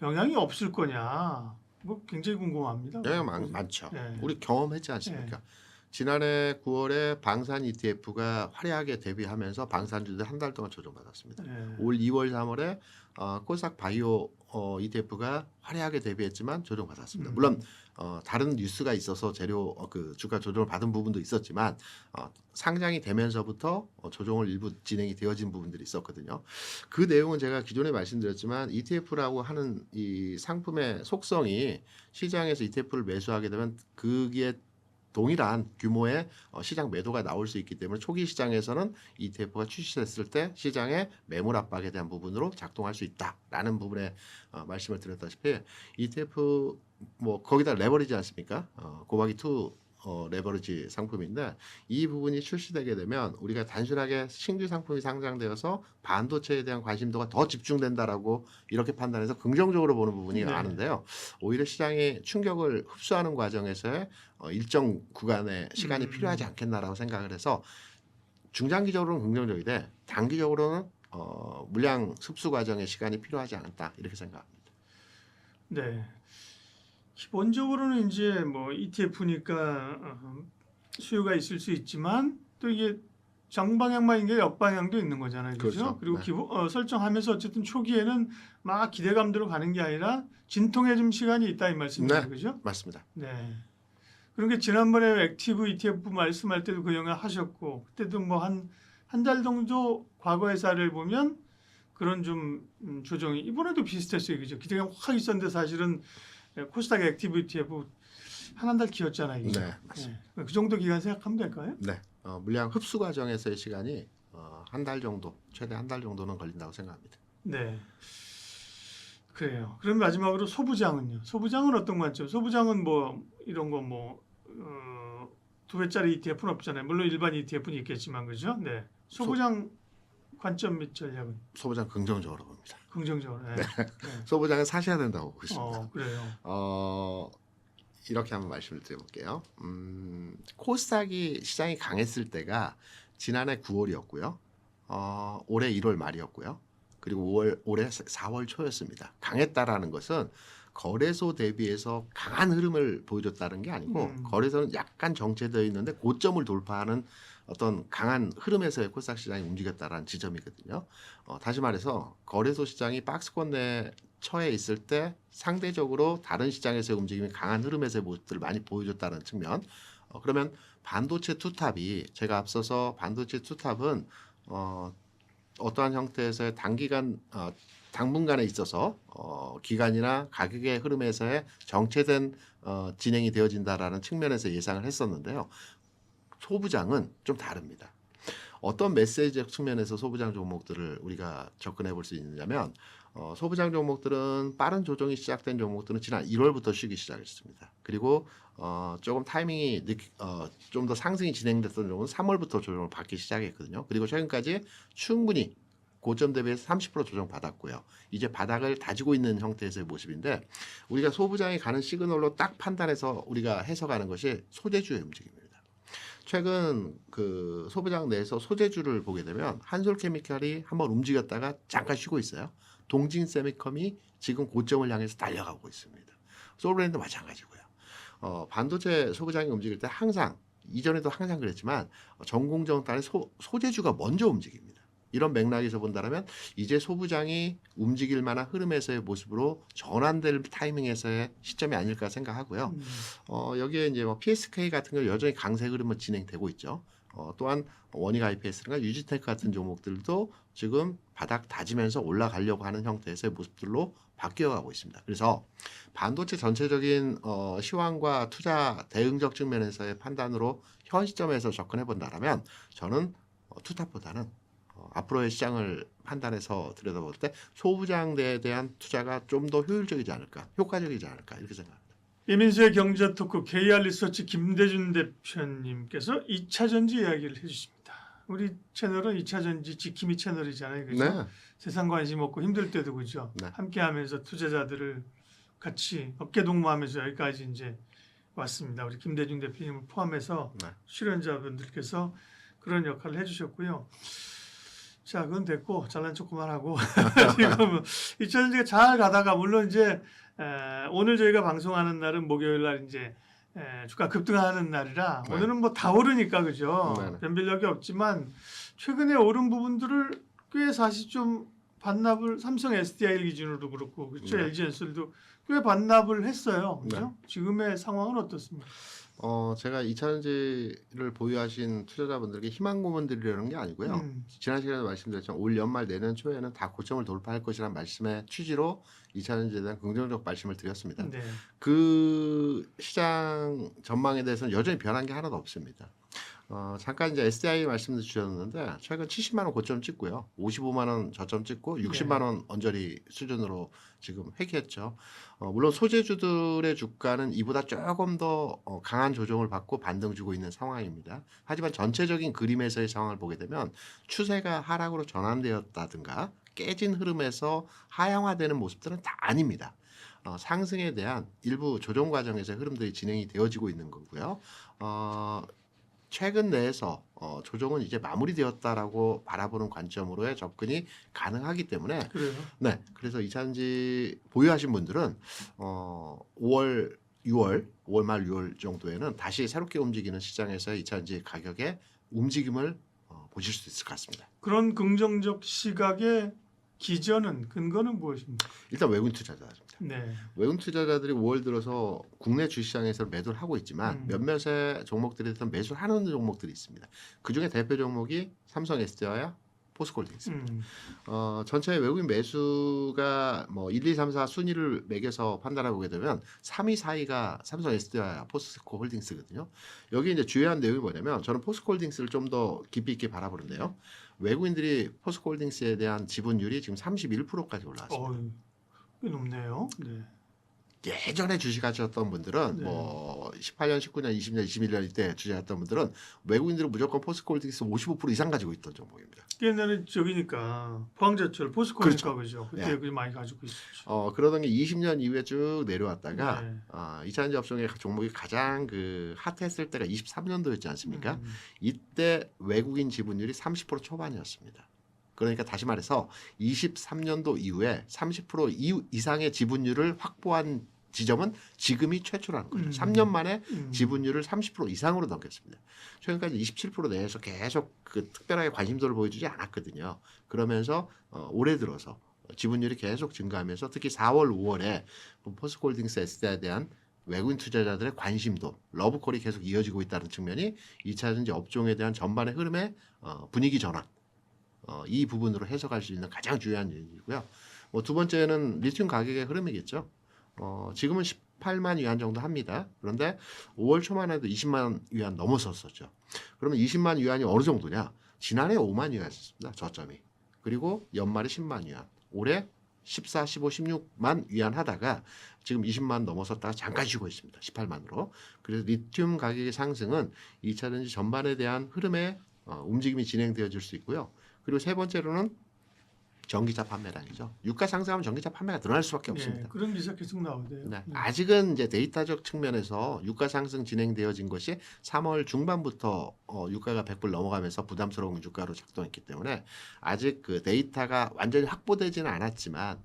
영향이 없을 거냐? 뭐 굉장히 궁금합니다. 영향 많죠. 네. 우리 경험했지 않습니까? 지난해 9월에 방산 ETF가 화려하게 데뷔하면서 방산주들 한 달 동안 조정받았습니다. 네. 올 2월, 3월에 코스닥 바이오 ETF가 화려하게 데뷔했지만 조정받았습니다. 물론 다른 뉴스가 있어서 재료 그 주가 조정을 받은 부분도 있었지만 상장이 되면서부터 조정을 일부 진행이 되어진 부분들이 있었거든요. 그 내용은 제가 기존에 말씀드렸지만 ETF라고 하는 이 상품의 속성이 시장에서 ETF를 매수하게 되면 그게 동일한 규모의 시장 매도가 나올 수 있기 때문에 초기 시장에서는 ETF가 출시됐을 때 시장의 매물 압박에 대한 부분으로 작동할 수 있다라는 부분에 말씀을 드렸다시피 ETF 뭐 거기다 레버리지 않습니까? 곱하기 2 레버리지 상품인데 이 부분이 출시되게 되면 우리가 단순하게 신규 상품이 상장되어서 반도체에 대한 관심도가 더 집중된다라고 이렇게 판단해서 긍정적으로 보는 부분이 네. 많은데요. 오히려 시장이 충격을 흡수하는 과정에서의 일정 구간의 시간이 필요하지 않겠나라고 생각을 해서 중장기적으로는 긍정적인데 단기적으로는 물량 흡수 과정의 시간이 필요하지 않다 이렇게 생각합니다. 네. 기본적으로는 이제 뭐 ETF니까 수요가 있을 수 있지만 또 이게 정방향만 이게 역방향도 있는 거잖아요. 그렇죠? 그렇죠. 그리고 네. 설정하면서 어쨌든 초기에는 막 기대감대로 가는 게 아니라 진통의 좀 시간이 있다 이 말씀이죠. 네. 그죠? 맞습니다. 네. 그런 게 지난번에 액티브 ETF 말씀할 때도 그 영향 하셨고 그때도 뭐 한 달 정도 과거의 사례를 보면 그런 좀 조정이 이번에도 비슷했어요. 그죠? 기대감 확 있었는데 사실은 코스닥 액티브 ETF 한 달 기었잖아요. 이게. 네, 맞습니다. 네. 그 정도 기간 생각하면 될까요? 네, 물량 흡수 과정에서의 시간이 한 달 정도, 최대 한 달 정도는 걸린다고 생각합니다. 네. 그래요. 그럼 마지막으로 소부장은요? 소부장은 어떤 관점? 소부장은 뭐 이런 거 뭐 2배짜리 ETF는 없잖아요. 물론 일반 ETF는 있겠지만 그죠? 네. 소부장 관점 및 전략은 소부장 긍정적으로 봅니다. 긍정적으로. 네. 네. 소부장은 사셔야 된다고 보고 있습니다. 그래요. 이렇게 한번 말씀을 드려볼게요. 코스닥이 시장이 강했을 때가 지난해 9월이었고요. 올해 1월 말이었고요. 그리고 올해 4월 초였습니다. 강했다라는 것은 거래소 대비해서 강한 흐름을 보여줬다는 게 아니고 거래소는 약간 정체되어 있는데 고점을 돌파하는 어떤 강한 흐름에서의 코스닥 시장이 움직였다라는 지점이거든요. 다시 말해서 거래소 시장이 박스권 내에 처해 있을 때 상대적으로 다른 시장에서의 움직임이 강한 흐름에서의 모습들을 많이 보여줬다는 측면. 그러면 반도체 투탑이 제가 앞서서 반도체 투탑은 어떠한 형태에서의 당분간에 있어서 기간이나 가격의 흐름에서의 정체된 진행이 되어진다라는 측면에서 예상을 했었는데요. 소부장은 좀 다릅니다. 어떤 메시지적 측면에서 소부장 종목들을 우리가 접근해 볼 수 있느냐면 소부장 종목들은 빠른 조정이 시작된 종목들은 지난 1월부터 쉬기 시작했습니다. 그리고 조금 타이밍이 좀 더 상승이 진행됐던 종목은 3월부터 조정을 받기 시작했거든요. 그리고 최근까지 충분히 고점 대비해서 30% 조정 받았고요. 이제 바닥을 다지고 있는 형태에서의 모습인데 우리가 소부장이 가는 시그널로 딱 판단해서 우리가 해석하는 것이 소재주의 움직임입니다. 최근 그 소부장 내에서 소재주를 보게 되면 한솔케미칼이 한번 움직였다가 잠깐 쉬고 있어요. 동진세미컴이 지금 고점을 향해서 달려가고 있습니다. 솔브랜드 마찬가지고요. 반도체 소부장이 움직일 때 항상 이전에도 항상 그랬지만 전공정 단의 소재주가 먼저 움직입니다. 이런 맥락에서 본다면 이제 소부장이 움직일 만한 흐름에서의 모습으로 전환될 타이밍에서의 시점이 아닐까 생각하고요. 여기에 이제 뭐 PSK 같은 경우 여전히 강세 흐름은 진행되고 있죠. 또한 원익 IPS나 유지테크 같은 종목들도 지금 바닥 다지면서 올라가려고 하는 형태에서의 모습들로 바뀌어가고 있습니다. 그래서 반도체 전체적인 시황과 투자 대응적 측면에서의 판단으로 현 시점에서 접근해 본다면 저는 투탑보다는 앞으로의 시장을 판단해서 들여다볼 때 소부장대에 대한 투자가 좀 더 효율적이지 않을까, 효과적이지 않을까 이렇게 생각합니다. 이민수의 경제토크 KR 리서치 김대준 대표님께서 2차전지 이야기를 해주십니다. 우리 채널은 2차전지 지킴이 채널이잖아요. 그죠? 네. 세상 관심 없고 힘들 때도 그죠? 네. 함께하면서 투자자들을 같이 어깨 동무하면서 여기까지 이제 왔습니다. 우리 김대중 대표님을 포함해서 네. 출연자분들께서 그런 역할을 해주셨고요. 자, 그건 됐고 잘난 척만 하고 지금 2차전지가 잘 가다가 물론 이제 오늘 저희가 방송하는 날은 목요일 날 이제 주가 급등하는 날이라 네. 오늘은 뭐 다 오르니까 그죠. 네. 변별력이 없지만 최근에 오른 부분들을 꽤 사실 좀 반납을 삼성 SDI 기준으로 그렇고 그렇죠. 네. LG엔솔도 꽤 반납을 했어요. 그죠? 네. 지금의 상황은 어떻습니까? 제가 2차전지를 보유하신 투자자분들에게 희망 고문드리려는 게 아니고요. 지난 시간에 말씀드렸지만 올 연말 내년 초에는 다 고점을 돌파할 것이라는 말씀의 취지로 2차전지에 대한 긍정적 말씀을 드렸습니다. 네. 그 시장 전망에 대해서는 여전히 변한 게 하나도 없습니다. 잠깐 이제 SDI 말씀도 주셨는데 최근 70만 원 고점 찍고요. 55만 원 저점 찍고 60만 원 언저리 수준으로 지금 회귀했죠. 물론 소재주들의 주가는 이보다 조금 더 강한 조정을 받고 반등 주고 있는 상황입니다. 하지만 전체적인 그림에서의 상황을 보게 되면 추세가 하락으로 전환되었다든가 깨진 흐름에서 하향화되는 모습들은 다 아닙니다. 상승에 대한 일부 조정 과정에서 흐름들이 진행이 되어지고 있는 거고요. 최근 내에서 조정은 이제 마무리되었다라고 바라보는 관점으로의 접근이 가능하기 때문에 그래요. 네, 그래서 2차전지 보유하신 분들은 5월 말 6월 정도에는 다시 새롭게 움직이는 시장에서의 2차전지 가격의 움직임을 보실 수 있을 것 같습니다. 그런 긍정적 시각의 기전은 근거는 무엇입니까? 일단 외국인 투자자입니다. 네. 외국인 투자자들이 5월 들어서 국내 주시장에서 매도를 하고 있지만 몇몇의 종목들에 대해서 매수를 하는 종목들이 있습니다. 그중에 대표 종목이 삼성 SDI와 포스코홀딩스입니다. 전체 외국인 매수가 뭐 1, 2, 3, 4 순위를 매겨서 판단해 보게 되면 3위, 4위가 삼성 SDI와 포스코홀딩스거든요. 여기 이제 주요한 내용이 뭐냐면 저는 포스코홀딩스를 좀 더 깊이 있게 바라보는데요. 외국인들이 포스코홀딩스에 대한 지분율이 지금 31%까지 올라왔습니다. 꽤 높네요. 네. 예전에 주식하셨던 분들은 네. 뭐 18년, 19년, 20년, 21년 이때 주식했던 분들은 외국인들은 무조건 포스코홀딩스 55% 이상 가지고 있던 종목입니다. 옛날에 저기니까 포항제철 포스코니까 그죠. 그때 네. 그게 많이 가지고 있었죠. 그러던 게 20년 이후에 쭉 내려왔다가 네. 2차전지 업종의 종목이 가장 그 핫했을 때가 23년도였지 않습니까? 이때 외국인 지분율이 30% 초반이었습니다. 그러니까 다시 말해서 23년도 이후에 30% 이상의 지분율을 확보한 지점은 지금이 최초라는 거죠. 3년 만에 지분율을 30% 이상으로 넘겼습니다. 최근까지 27% 내에서 계속 그 특별하게 관심도를 보여주지 않았거든요. 그러면서 올해 들어서 지분율이 계속 증가하면서 특히 4월, 5월에 포스코홀딩스 SDI에 대한 외국인 투자자들의 관심도, 러브콜이 계속 이어지고 있다는 측면이 2차전지 업종에 대한 전반의 흐름의 분위기 전환, 이 부분으로 해석할 수 있는 가장 중요한 얘기고요. 두 번째는 리튬 가격의 흐름이겠죠. 지금은 18만 위안 정도 합니다. 그런데 5월 초만 해도 20만 위안 넘어섰었죠. 그러면 20만 위안이 어느 정도냐? 지난해 5만 위안이었습니다. 저점이. 그리고 연말에 10만 위안. 올해 14, 15, 16만 위안 하다가 지금 20만 넘어섰다가 잠깐 쉬고 있습니다. 18만으로. 그래서 리튬 가격의 상승은 2차전지 전반에 대한 흐름의 움직임이 진행되어질 수 있고요. 그리고 세 번째로는 전기차 판매량이죠. 유가 상승하면 전기차 판매가 늘어날 수밖에 없습니다. 네, 그런 기사 계속 나오대요. 네. 아직은 이제 데이터적 측면에서 유가 상승 진행되어진 것이 3월 중반부터 유가가 100불 넘어가면서 부담스러운 유가로 작동했기 때문에 아직 그 데이터가 완전히 확보되지는 않았지만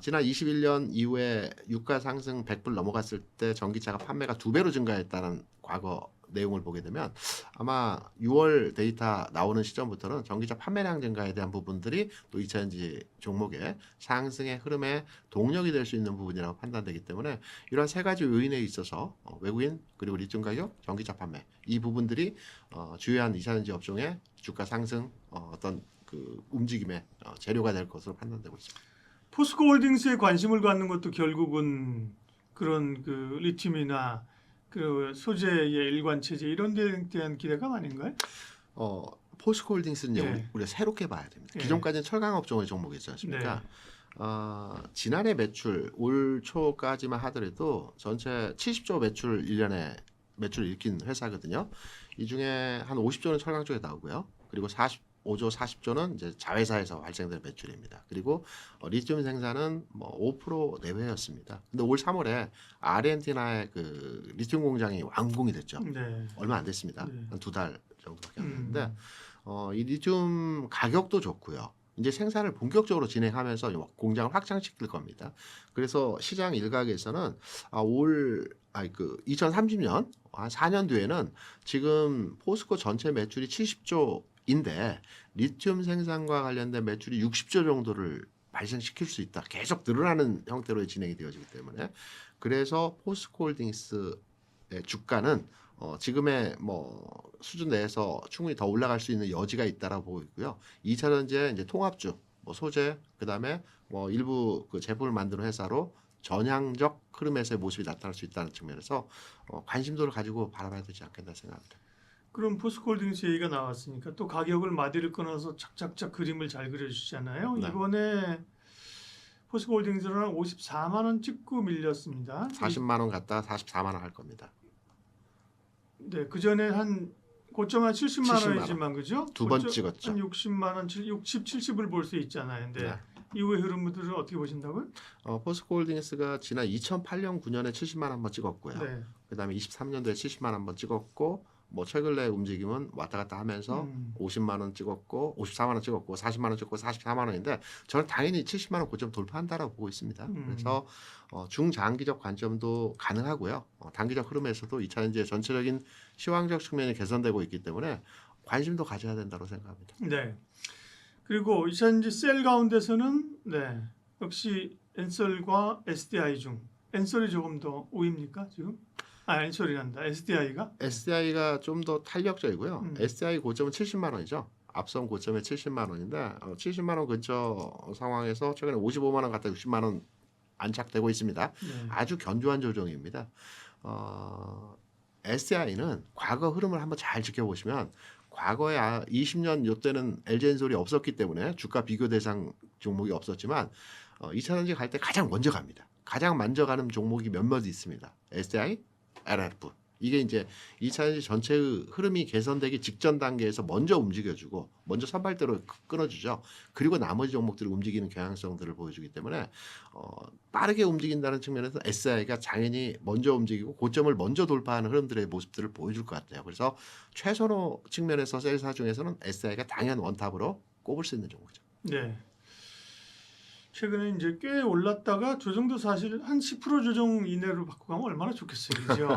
지난 21년 이후에 유가 상승 100불 넘어갔을 때 전기차가 판매가 2배로 증가했다는 과거 내용을 보게 되면 아마 6월 데이터 나오는 시점부터는 전기차 판매량 증가에 대한 부분들이 또 2차전지 종목의 상승의 흐름에 동력이 될 수 있는 부분이라고 판단되기 때문에 이러한 세 가지 요인에 있어서 외국인 그리고 리튬 가격, 전기차 판매 이 부분들이 주요한 2차전지 업종의 주가 상승 어떤 그 움직임의 재료가 될 것으로 판단되고 있습니다. 포스코홀딩스에 관심을 갖는 것도 결국은 그런 그 리튬이나 그 소재의 일관 체제 이런 데 대한 기대감 아닌가요? 포스코홀딩스는 예. 우리가 새롭게 봐야 됩니다. 예. 기존까지는 철강 업종의 종목이었지 않습니까? 네. 지난해 매출 올 초까지만 하더라도 전체 70조 매출 1년에 매출을 일으킨 회사거든요. 이 중에 한 50조는 철강 쪽에 나오고요. 그리고 45조, 40조는 이제 자회사에서 발생된 매출입니다. 그리고 리튬 생산은 뭐 5% 내외였습니다. 근데 올 3월에 아르헨티나의 그 리튬 공장이 완공이 됐죠. 네. 얼마 안 됐습니다. 네. 한 2달 정도밖에 안 됐는데 이 리튬 가격도 좋고요. 이제 생산을 본격적으로 진행하면서 공장을 확장시킬 겁니다. 그래서 시장 일각에서는 2030년 한 4년 뒤에는 지금 포스코 전체 매출이 70조인데 리튬 생산과 관련된 매출이 60조 정도를 발생시킬 수 있다. 계속 늘어나는 형태로 진행이 되어지기 때문에 그래서 포스코홀딩스의 주가는 지금의 뭐 수준 내에서 충분히 더 올라갈 수 있는 여지가 있다라고 보고 있고요. 2차전지의 이제 통합주, 뭐 소재, 그다음에 뭐 일부 그 제품을 만드는 회사로 전향적 흐름에서의 모습이 나타날 수 있다는 측면에서 관심도를 가지고 바라봐야 되지 않겠나 생각합니다. 그럼 포스코홀딩스 얘기가 나왔으니까 또 가격을 마디를 끊어서 착착착 그림을 잘 그려주시잖아요. 네. 이번에 포스코홀딩스는 54만 원 찍고 밀렸습니다. 40만 원 갔다가 44만 원 할 겁니다. 네, 그 전에 한 고점 한 70만 70만 원이지만 그죠? 두 번 고점 찍었죠. 한 60만 원, 60, 70을 볼 수 있잖아요. 근데 네. 이후의 흐름들은 어떻게 보신다고요? 포스코홀딩스가 지난 2008년 9년에 70만 원 한번 찍었고요. 네. 그다음에 23년도에 70만 원 한번 찍었고 뭐 최근의 움직임은 왔다 갔다 하면서 50만 원 찍었고 54만 원 찍었고 40만 원 찍고 44만 원인데 저는 당연히 70만 원 고점 돌파한다라고 보고 있습니다. 그래서 중장기적 관점도 가능하고요. 단기적 흐름에서도 2차전지의 전체적인 시황적 측면이 개선되고 있기 때문에 관심도 가져야 된다고 생각합니다. 네. 그리고 2차전지 셀 가운데서는 네, 역시 엔솔과 SDI 중 엔솔이 조금 더 우위입니까 지금? 엔솔이란다. SDI가? SDI가 좀 더 탄력적이고요. SDI 고점은 70만 원이죠. 앞선 고점에 70만 원인데 70만 원 근처 상황에서 최근에 55만 원 갔다 60만 원 안착되고 있습니다. 네. 아주 견조한 조정입니다. SDI는 과거 흐름을 한번 잘 지켜보시면 과거에 20년 요때는 LG엔솔이 없었기 때문에 주가 비교 대상 종목이 없었지만 2차전지 갈 때 가장 먼저 갑니다. 가장 먼저 가는 종목이 몇몇 있습니다. SDI, LRF. 이게 이제 2차전지 전체의 흐름이 개선되기 직전 단계에서 먼저 움직여주고 먼저 선발대로 끊어주죠. 그리고 나머지 종목들이 움직이는 경향성들을 보여주기 때문에 빠르게 움직인다는 측면에서 SI가 당연히 먼저 움직이고 고점을 먼저 돌파하는 흐름들의 모습들을 보여줄 것 같아요. 그래서 최선호 측면에서 셀사 중에서는 SI가 당연 원탑으로 꼽을 수 있는 종목이죠. 네. 최근에 이제 꽤 올랐다가 조정도 사실 한 10% 조정 이내로 바꾸고 가면 얼마나 좋겠어요, 그죠?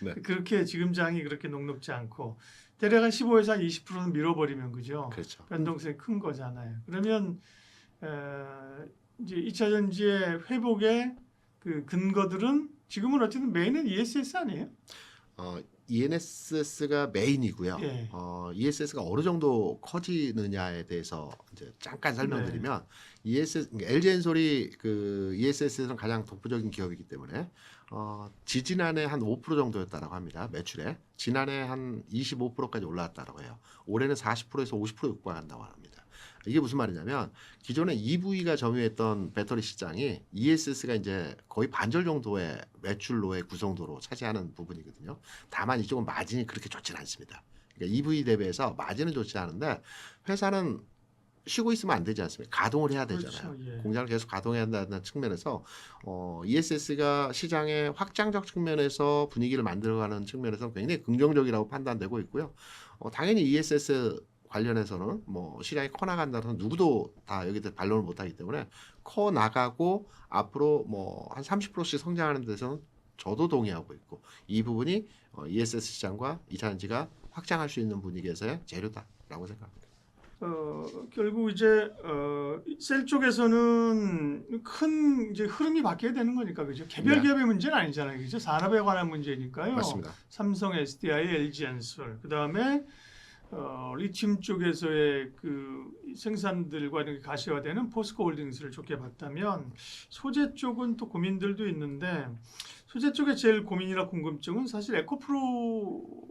네. 그렇게 지금 장이 그렇게 녹록지 않고 대략 한 15에서 한 20%는 밀어버리면 그죠? 그렇죠. 변동성이 큰 거잖아요. 그러면 이제 2차전지의 회복의 그 근거들은 지금은 어쨌든 메인은 ESS 아니에요? ENSS가 메인이고요. 예. ESS가 어느 정도 커지느냐에 대해서 이제 잠깐 설명드리면 LG엔솔이 그 ESS에서는 가장 독보적인 기업이기 때문에 지지난해 한 5% 정도였다라고 합니다. 매출에 지난해 한 25%까지 올라왔다라고 해요. 올해는 40%에서 50% 육박한다고 합니다. 이게 무슨 말이냐면 기존에 EV가 점유했던 배터리 시장이 ESS가 이제 거의 반절 정도의 매출로의 구성도로 차지하는 부분이거든요. 다만 이쪽은 마진이 그렇게 좋진 않습니다. 그러니까 EV 대비해서 마진은 좋지 않은데 회사는 쉬고 있으면 안 되지 않습니까? 가동을 해야 되잖아요. 그렇죠. 예. 공장을 계속 가동해야 한다는 측면에서 ESS가 시장의 확장적 측면에서 분위기를 만들어가는 측면에서 굉장히 긍정적이라고 판단되고 있고요. 당연히 ESS 관련해서는 뭐 시장이 커 나간다는 누구도 다 여기에 반론을 못하기 때문에 커 나가고 앞으로 뭐 한 30%씩 성장하는 데서는 저도 동의하고 있고 이 부분이 ESS 시장과 2차 전지가 확장할 수 있는 분위기에서의 재료다라고 생각합니다. 결국 이제 셀 쪽에서는 큰 이제 흐름이 바뀌어야 되는 거니까 그죠? 개별 네. 기업의 문제는 아니잖아요, 그죠? 산업에 관한 문제니까요. 맞습니다. 삼성, SDI, LG엔솔, 그 다음에 리튬 쪽에서의 그 생산들과 이렇게 가시화되는 포스코홀딩스를 좋게 봤다면 소재 쪽은 또 고민들도 있는데 소재 쪽에 제일 고민이나 궁금증은 사실 에코프로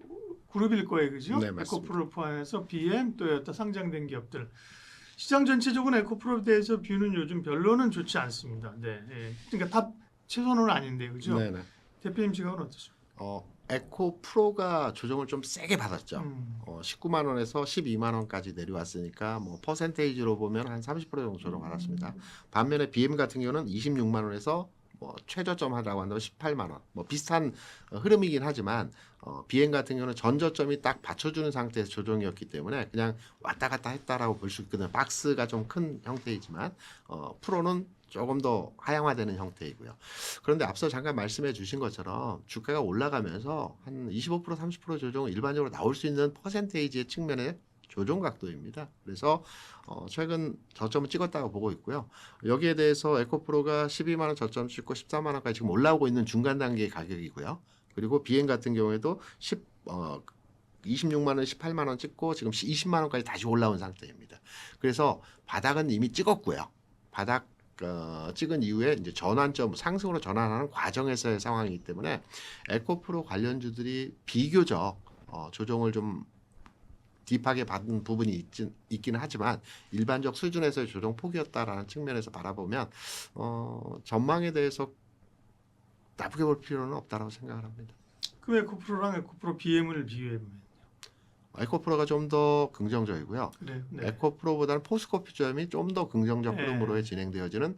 그룹일 거예요, 그죠? 네, 맞습니다. 에코프로 포함해서 BM, 토요타 상장된 기업들. 시장 전체적으로 에코프로에 대해서 뷰는 요즘 별로는 좋지 않습니다. 네, 예. 그러니까 탑 최선은 아닌데, 그죠? 네네. 대표님 시각은 어떠십니까? 에코 프로가 조정을 좀 세게 받았죠. 음. 19만 원에서 12만 원까지 내려왔으니까 뭐 퍼센테이지로 보면 한 30% 정도 조정 받았습니다. 반면에 BM 같은 경우는 26만 원에서 뭐 최저점 하라고 한다면 18만 원. 뭐 비슷한 흐름이긴 하지만 BM 같은 경우는 전저점이 딱 받쳐주는 상태에서 조정이었기 때문에 그냥 왔다 갔다 했다라고 볼 수 있거든요. 박스가 좀 큰 형태이지만 프로는 조금 더 하향화되는 형태이고요. 그런데 앞서 잠깐 말씀해 주신 것처럼 주가가 올라가면서 한 25% 30% 조정은 일반적으로 나올 수 있는 퍼센테이지의 측면의 조정 각도입니다. 그래서 최근 저점을 찍었다고 보고 있고요. 여기에 대해서 에코프로가 12만 원 저점 찍고 14만 원까지 지금 올라오고 있는 중간 단계의 가격이고요. 그리고 비행 같은 경우에도 26만 원, 18만 원 찍고 지금 20만 원까지 다시 올라온 상태입니다. 그래서 바닥은 이미 찍었고요. 바닥 찍은 이후에 이제 전환점 상승으로 전환하는 과정에서의 상황이기 때문에 에코프로 관련주들이 비교적 조정을 좀 딥하게 받은 부분이 있기는 하지만 일반적 수준에서의 조정 폭이었다라는 측면에서 바라보면 전망에 대해서 나쁘게 볼 필요는 없다라고 생각을 합니다. 그 에코프로랑 에코프로 BM을 비교해 보면 에코프로가 좀 더 긍정적이고요. 그래, 네. 에코프로보다는 포스코 퓨처엠이 좀 더 긍정적 네. 흐름으로 진행되어지는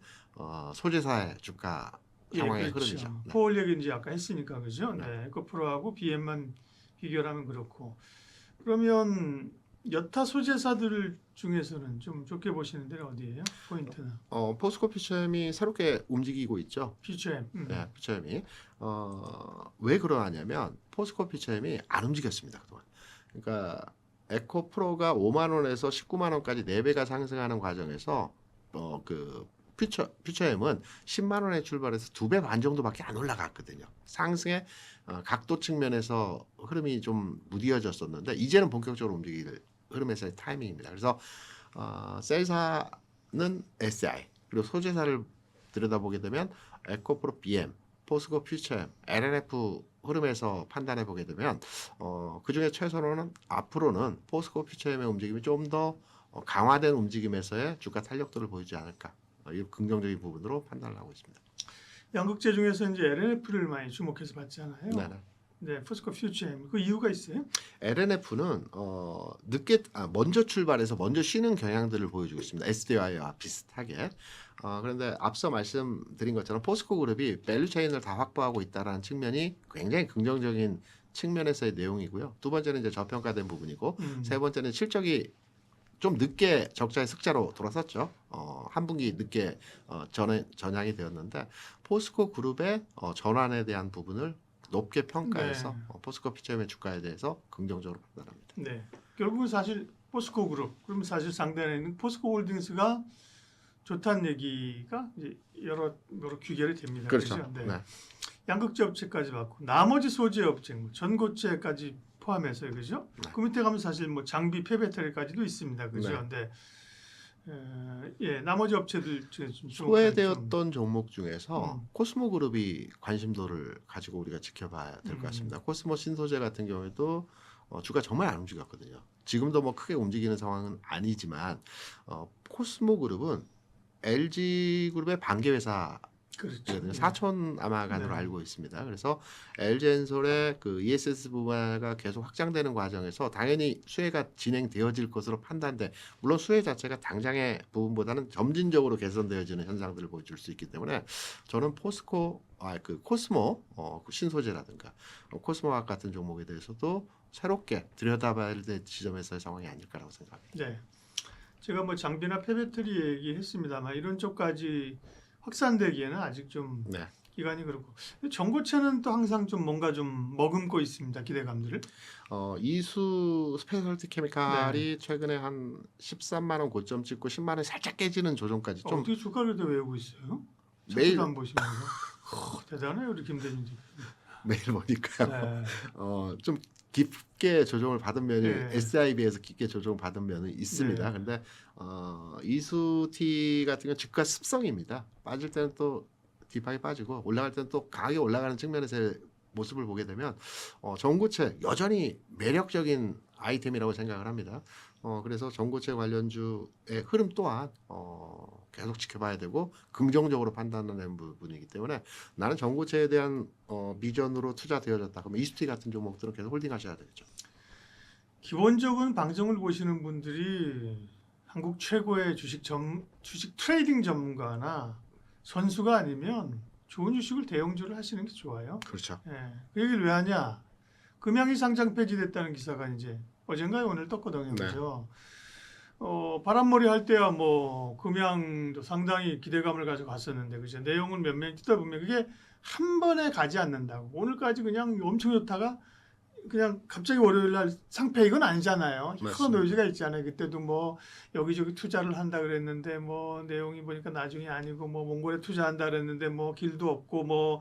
소재사의 주가 상황의 그렇죠. 흐름이죠. 네. 포월 얘기 이제 아까 했으니까 그죠? 네. 네. 에코프로하고 BM만 비교를 하면 그렇고 그러면 여타 소재사들 중에서는 좀 좋게 보시는 데는 어디예요? 포인트는 포스코 퓨처엠이 새롭게 움직이고 있죠. 퓨처엠. 네, 퓨처엠이 왜 그러냐면 포스코 퓨처엠이 안 움직였습니다 그동안. 그러니까 에코프로가 5만 원에서 19만 원까지 4배가 상승하는 과정에서 그 퓨처엠은 10만 원에 출발해서 2배 반 정도밖에 안 올라갔거든요. 상승의 각도 측면에서 흐름이 좀 무디어졌었는데 이제는 본격적으로 움직일 흐름에서의 타이밍입니다. 그래서 셀사는 SI 그리고 소재사를 들여다보게 되면 에코프로 BM, 포스코 퓨처엠, LNF 흐름에서 판단해 보게 되면 그 중에 최선호는 앞으로는 포스코 퓨처엠의 움직임이 좀 더 강화된 움직임에서의 주가 탄력도를 보이지 않을까 이 긍정적인 부분으로 판단을 하고 있습니다. 양극재 중에서 이제 LNF를 많이 주목해서 봤잖아요. 네네. 네, 포스코 퓨처엠 그 이유가 있어요? LNF는 먼저 출발해서 먼저 쉬는 경향들을 보여주고 있습니다. SDI와 비슷하게. 그런데 앞서 말씀드린 것처럼 포스코 그룹이 밸류 체인을 다 확보하고 있다는 측면이 굉장히 긍정적인 측면에서의 내용이고요. 두 번째는 이제 저평가된 부분이고 세 번째는 실적이 좀 늦게 적자의 흑자로 돌아섰죠. 한 분기 늦게 전향이 되었는데 포스코 그룹의 전환에 대한 부분을 높게 평가해서 네. 포스코 퓨처엠의 주가에 대해서 긍정적으로 판단합니다. 네, 결국은 사실 포스코 그룹 그럼 사실 상단에 있는 포스코 홀딩스가 좋다는 얘기가 이제 여러 귀결이 됩니다. 그렇죠. 그렇죠? 네. 네. 양극재 업체까지 받고 나머지 소재 업체, 뭐 전고체까지 포함해서 그죠? 네. 그 밑에 가면 사실 뭐 장비, 폐배터리까지도 있습니다. 그죠? 네. 근데 나머지 업체들 중에 좀 소외되었던 종목 중에서 코스모 그룹이 관심도를 가지고 우리가 지켜봐야 될 것 같습니다. 코스모 신소재 같은 경우에도 주가 정말 안 움직였거든요. 지금도 뭐 크게 움직이는 상황은 아니지만 코스모 그룹은 LG 그룹의 반개 회사 그렇죠. 사촌 아마간으로 네. 알고 있습니다. 그래서 LG엔솔의 그 ESS 분야가 계속 확장되는 과정에서 당연히 수혜가 진행되어질 것으로 판단돼 물론 수혜 자체가 당장의 부분보다는 점진적으로 개선되어지는 현상들을 보여줄 수 있기 때문에 저는 코스모 신소재라든가 코스모학 같은 종목에 대해서도 새롭게 들여다봐야 될 지점에서의 상황이 아닐까라고 생각합니다. 네, 제가 뭐 장비나 폐배터리 얘기했습니다만 이런 쪽까지 확산되기에는 아직 좀 네. 기간이 그렇고 전고체는 또 항상 좀 뭔가 좀 머금고 있습니다. 기대감들을. 이수 스페셜티 케미칼이 최근에 한 13만 원 고점 찍고 10만 원 살짝 깨지는 조정까지 좀 어떻게 주가를 다 외우고 있어요? 매일- 차트도 안 보시면서. 대단해요 우리 김대중님. 매일 보니까요. 네. 좀 깊게 조정을 받은 면이 네. SIB에서 깊게 조정을 받은 면은 있습니다. 네. 근데 이수티 같은 경우는 주가 습성입니다. 빠질 때는 또 딥하게 빠지고 올라갈 때는 또 강하게 올라가는 측면에서의 모습을 보게 되면 전고체 여전히 매력적인 아이템이라고 생각을 합니다. 그래서 전고체 관련주의 흐름 또한 계속 지켜봐야 되고 긍정적으로 판단하는 부분이기 때문에 나는 전고체에 대한 비전으로 투자되어졌다. 그러면 이수티 같은 종목들은 계속 홀딩하셔야 되겠죠. 기본적인 방송을 보시는 분들이 한국 최고의 주식 트레이딩 전문가나 선수가 아니면 좋은 주식을 대형주를 하시는 게 좋아요. 그렇죠. 예. 그 얘기를 왜 하냐? 금양이 상장 폐지됐다는 기사가 이제 어젠가요 오늘 떴거든요. 네. 그죠? 바람머리 할 때야 뭐 금양도 상당히 기대감을 가지고 갔었는데 그죠? 내용을 몇몇 듣다 보면 그게 한 번에 가지 않는다고. 오늘까지 그냥 엄청 좋다가 그냥 갑자기 월요일 날 상패 이건 아니잖아요. 큰 맞습니다. 노이즈가 있잖아요. 그때도 뭐 여기저기 투자를 한다 그랬는데 뭐 내용이 보니까 나중에 아니고 뭐 몽골에 투자한다 그랬는데 뭐 길도 없고 뭐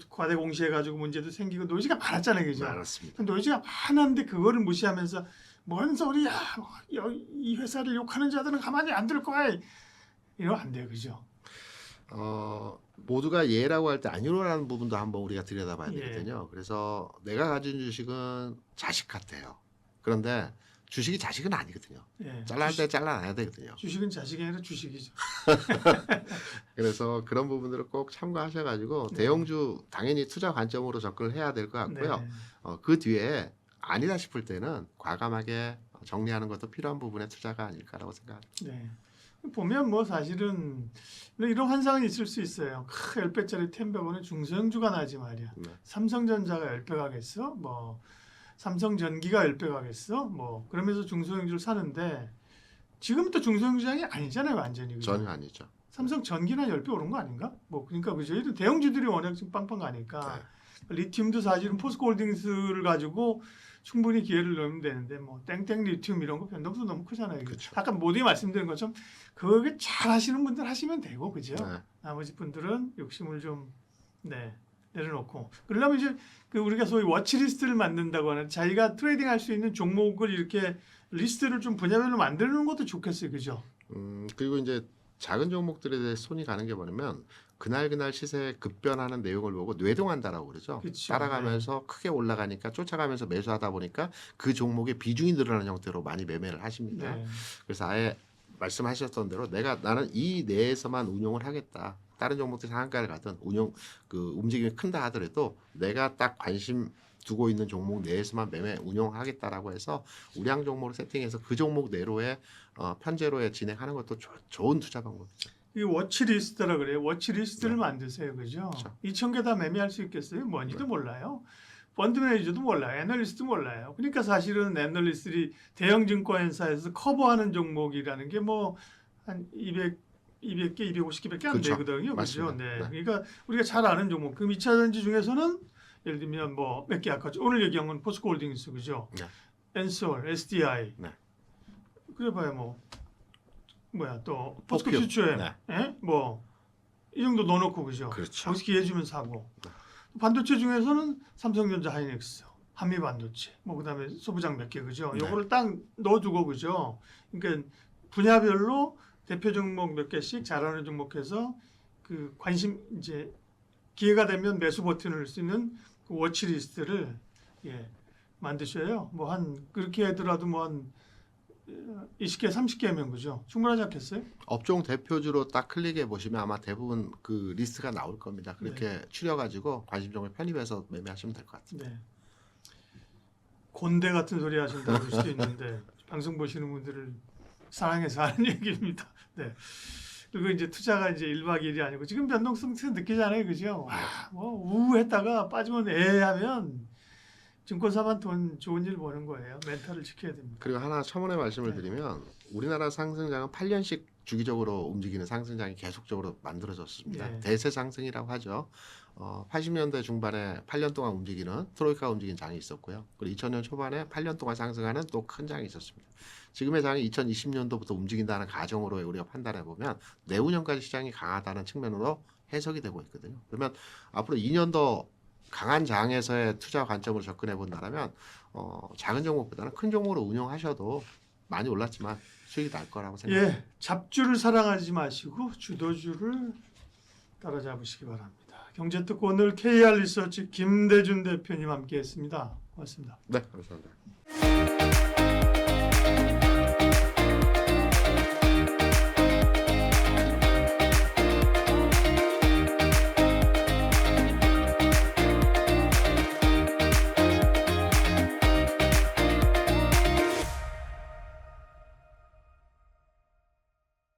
과대 공시해 가지고 문제도 생기고 노이즈가 많았잖아요. 그죠? 알았습니다. 노이즈가 많았는데 그거를 무시하면서 뭔 소리야? 이 회사를 욕하는 자들은 가만히 안 둘 거야. 이러면 안 돼요. 그죠? 모두가 예라고 할 때 아니로라는 부분도 한번 우리가 들여다봐야 예. 되거든요. 그래서 내가 가진 주식은 자식 같아요. 그런데 주식이 자식은 아니거든요. 예. 잘라야 할 때 잘라놔야 되거든요. 주식은 자식이 아니라 주식이죠. 그래서 그런 부분들을 꼭 참고하셔가지고 네. 대형주 당연히 투자 관점으로 접근을 해야 될 것 같고요. 네. 그 뒤에 아니다 싶을 때는 과감하게 정리하는 것도 필요한 부분의 투자가 아닐까라고 생각합니다. 네. 보면 뭐 사실은 이런 환상은 있을 수 있어요. 10배짜리 템백오는 중소형주가 나지 말이야. 네. 삼성전자가 10배 가겠어? 뭐 삼성전기가 10배 가겠어? 뭐 그러면서 중소형주를 사는데 지금 또 중소형주장이 아니잖아요. 완전히. 그죠? 전혀 아니죠. 삼성전기나 10배 오른 거 아닌가? 뭐 그러니까 그죠? 이런 대형주들이 워낙 지금 빵빵 가니까 리튬도 사실은 포스코홀딩스를 가지고 충분히 기회를 넣으면 되는데 뭐 땡땡 리튬 이런 거 변동수 너무 크잖아요. 이게. 그렇죠. 아까 모두에 말씀드린 것처럼 그게 잘 하시는 분들 하시면 되고 그죠? 네. 나머지 분들은 욕심을 좀 내려놓고 그러려면 이제 그 우리가 소위 워치리스트를 만든다고 하는 자기가 트레이딩할 수 있는 종목을 이렇게 리스트를 좀 분야별로 만드는 것도 좋겠어요. 그죠? 그리고 이제 작은 종목들에 대해 손이 가는 게 뭐냐면 그날 시세 급변하는 내용을 보고 뇌동한다라고 그러죠. 그쵸. 따라가면서 크게 올라가니까 쫓아가면서 매수하다 보니까 그 종목의 비중이 늘어나는 형태로 많이 매매를 하십니다. 네. 그래서 아예 말씀하셨던 대로 나는 이 내에서만 운용을 하겠다. 다른 종목들 상한가를 가든 움직임이 큰다 하더라도 내가 딱 관심 두고 있는 종목 내에서만 매매 운용하겠다라고 해서 우량 종목을 세팅해서 그 종목 내로의 편제로에 진행하는 것도 좋은 투자 방법이죠. 이 워치리스트라 그래요. 워치리스트를 만드세요. 그죠? 그렇죠. 2,000개 다 매매할 수 있겠어요? 뭔지도 몰라요. 펀드 매니저도 몰라요. 애널리스트도 몰라요. 그러니까 사실은 애널리스트들이 대형 증권사에서 커버하는 종목이라는 게 뭐 한 200개, 250개밖에 안 그렇죠. 되거든요. 그죠? 맞습니다. 네. 네. 그러니까 우리가 잘 아는 종목. 그럼 2차전지 중에서는 예를 들면 뭐 몇 개 아까 오늘 얘기한 건 포스코홀딩스 그죠? 네. 엔솔, SDI. 네. 그래봐야 또 포스코 포큐. 퓨처엠. 네. 예? 뭐 이 정도 넣어놓고 그죠? 그렇죠. 거기서 기회 주면 사고. 네. 반도체 중에서는 삼성전자, 하이닉스, 한미반도체, 뭐 그다음에 소부장 몇 개 그죠? 네. 요거를 딱 넣어두고 그죠? 그러니까 분야별로 대표 종목 몇 개씩 잘하는 종목해서 그 관심 이제 기회가 되면 매수 버튼을 넣을 수 있는 그 워치리스트를 만드셔요. 뭐 한 그렇게 하더라도 뭐 한 20개, 30개면 그죠? 충분하지 않겠어요? 업종 대표주로 딱 클릭해 보시면 아마 대부분 그 리스트가 나올 겁니다. 그렇게 추려가지고 관심 종목을 편입해서 매매하시면 될 것 같습니다. 네. 곤대 같은 소리 하신다고 할 수도 있는데 방송 보시는 분들을 사랑해서 하는 얘기입니다. 네. 그리고 이제 투자가 이제 1박 2일이 아니고 지금 변동성 느끼잖아요. 그죠? 와, 뭐 우했다가 빠지면 하면 증권사만 돈 좋은 일 버는 거예요. 멘탈을 지켜야 됩니다. 그리고 하나 첨언의 말씀을 네. 드리면 우리나라 상승장은 8년씩 주기적으로 움직이는 상승장이 계속적으로 만들어졌습니다. 예. 대세 상승이라고 하죠. 80년대 중반에 8년 동안 움직이는 트로이카 움직인 장이 있었고요. 그리고 2000년 초반에 8년 동안 상승하는 또 큰 장이 있었습니다. 지금의 장이 2020년도부터 움직인다는 가정으로 우리가 판단해 보면 내후년까지 시장이 강하다는 측면으로 해석이 되고 있거든요. 그러면 앞으로 2년 더 강한 장에서의 투자 관점으로 접근해 본다면 작은 종목보다는 큰 종목으로 운영하셔도 많이 올랐지만 수익이 날 거라고 생각합니다. 예, 잡주를 사랑하지 마시고 주도주를 따라잡으시기 바랍니다. 경제특구 오늘 KR 리서치 김대준 대표님 함께했습니다. 고맙습니다. 네, 감사합니다.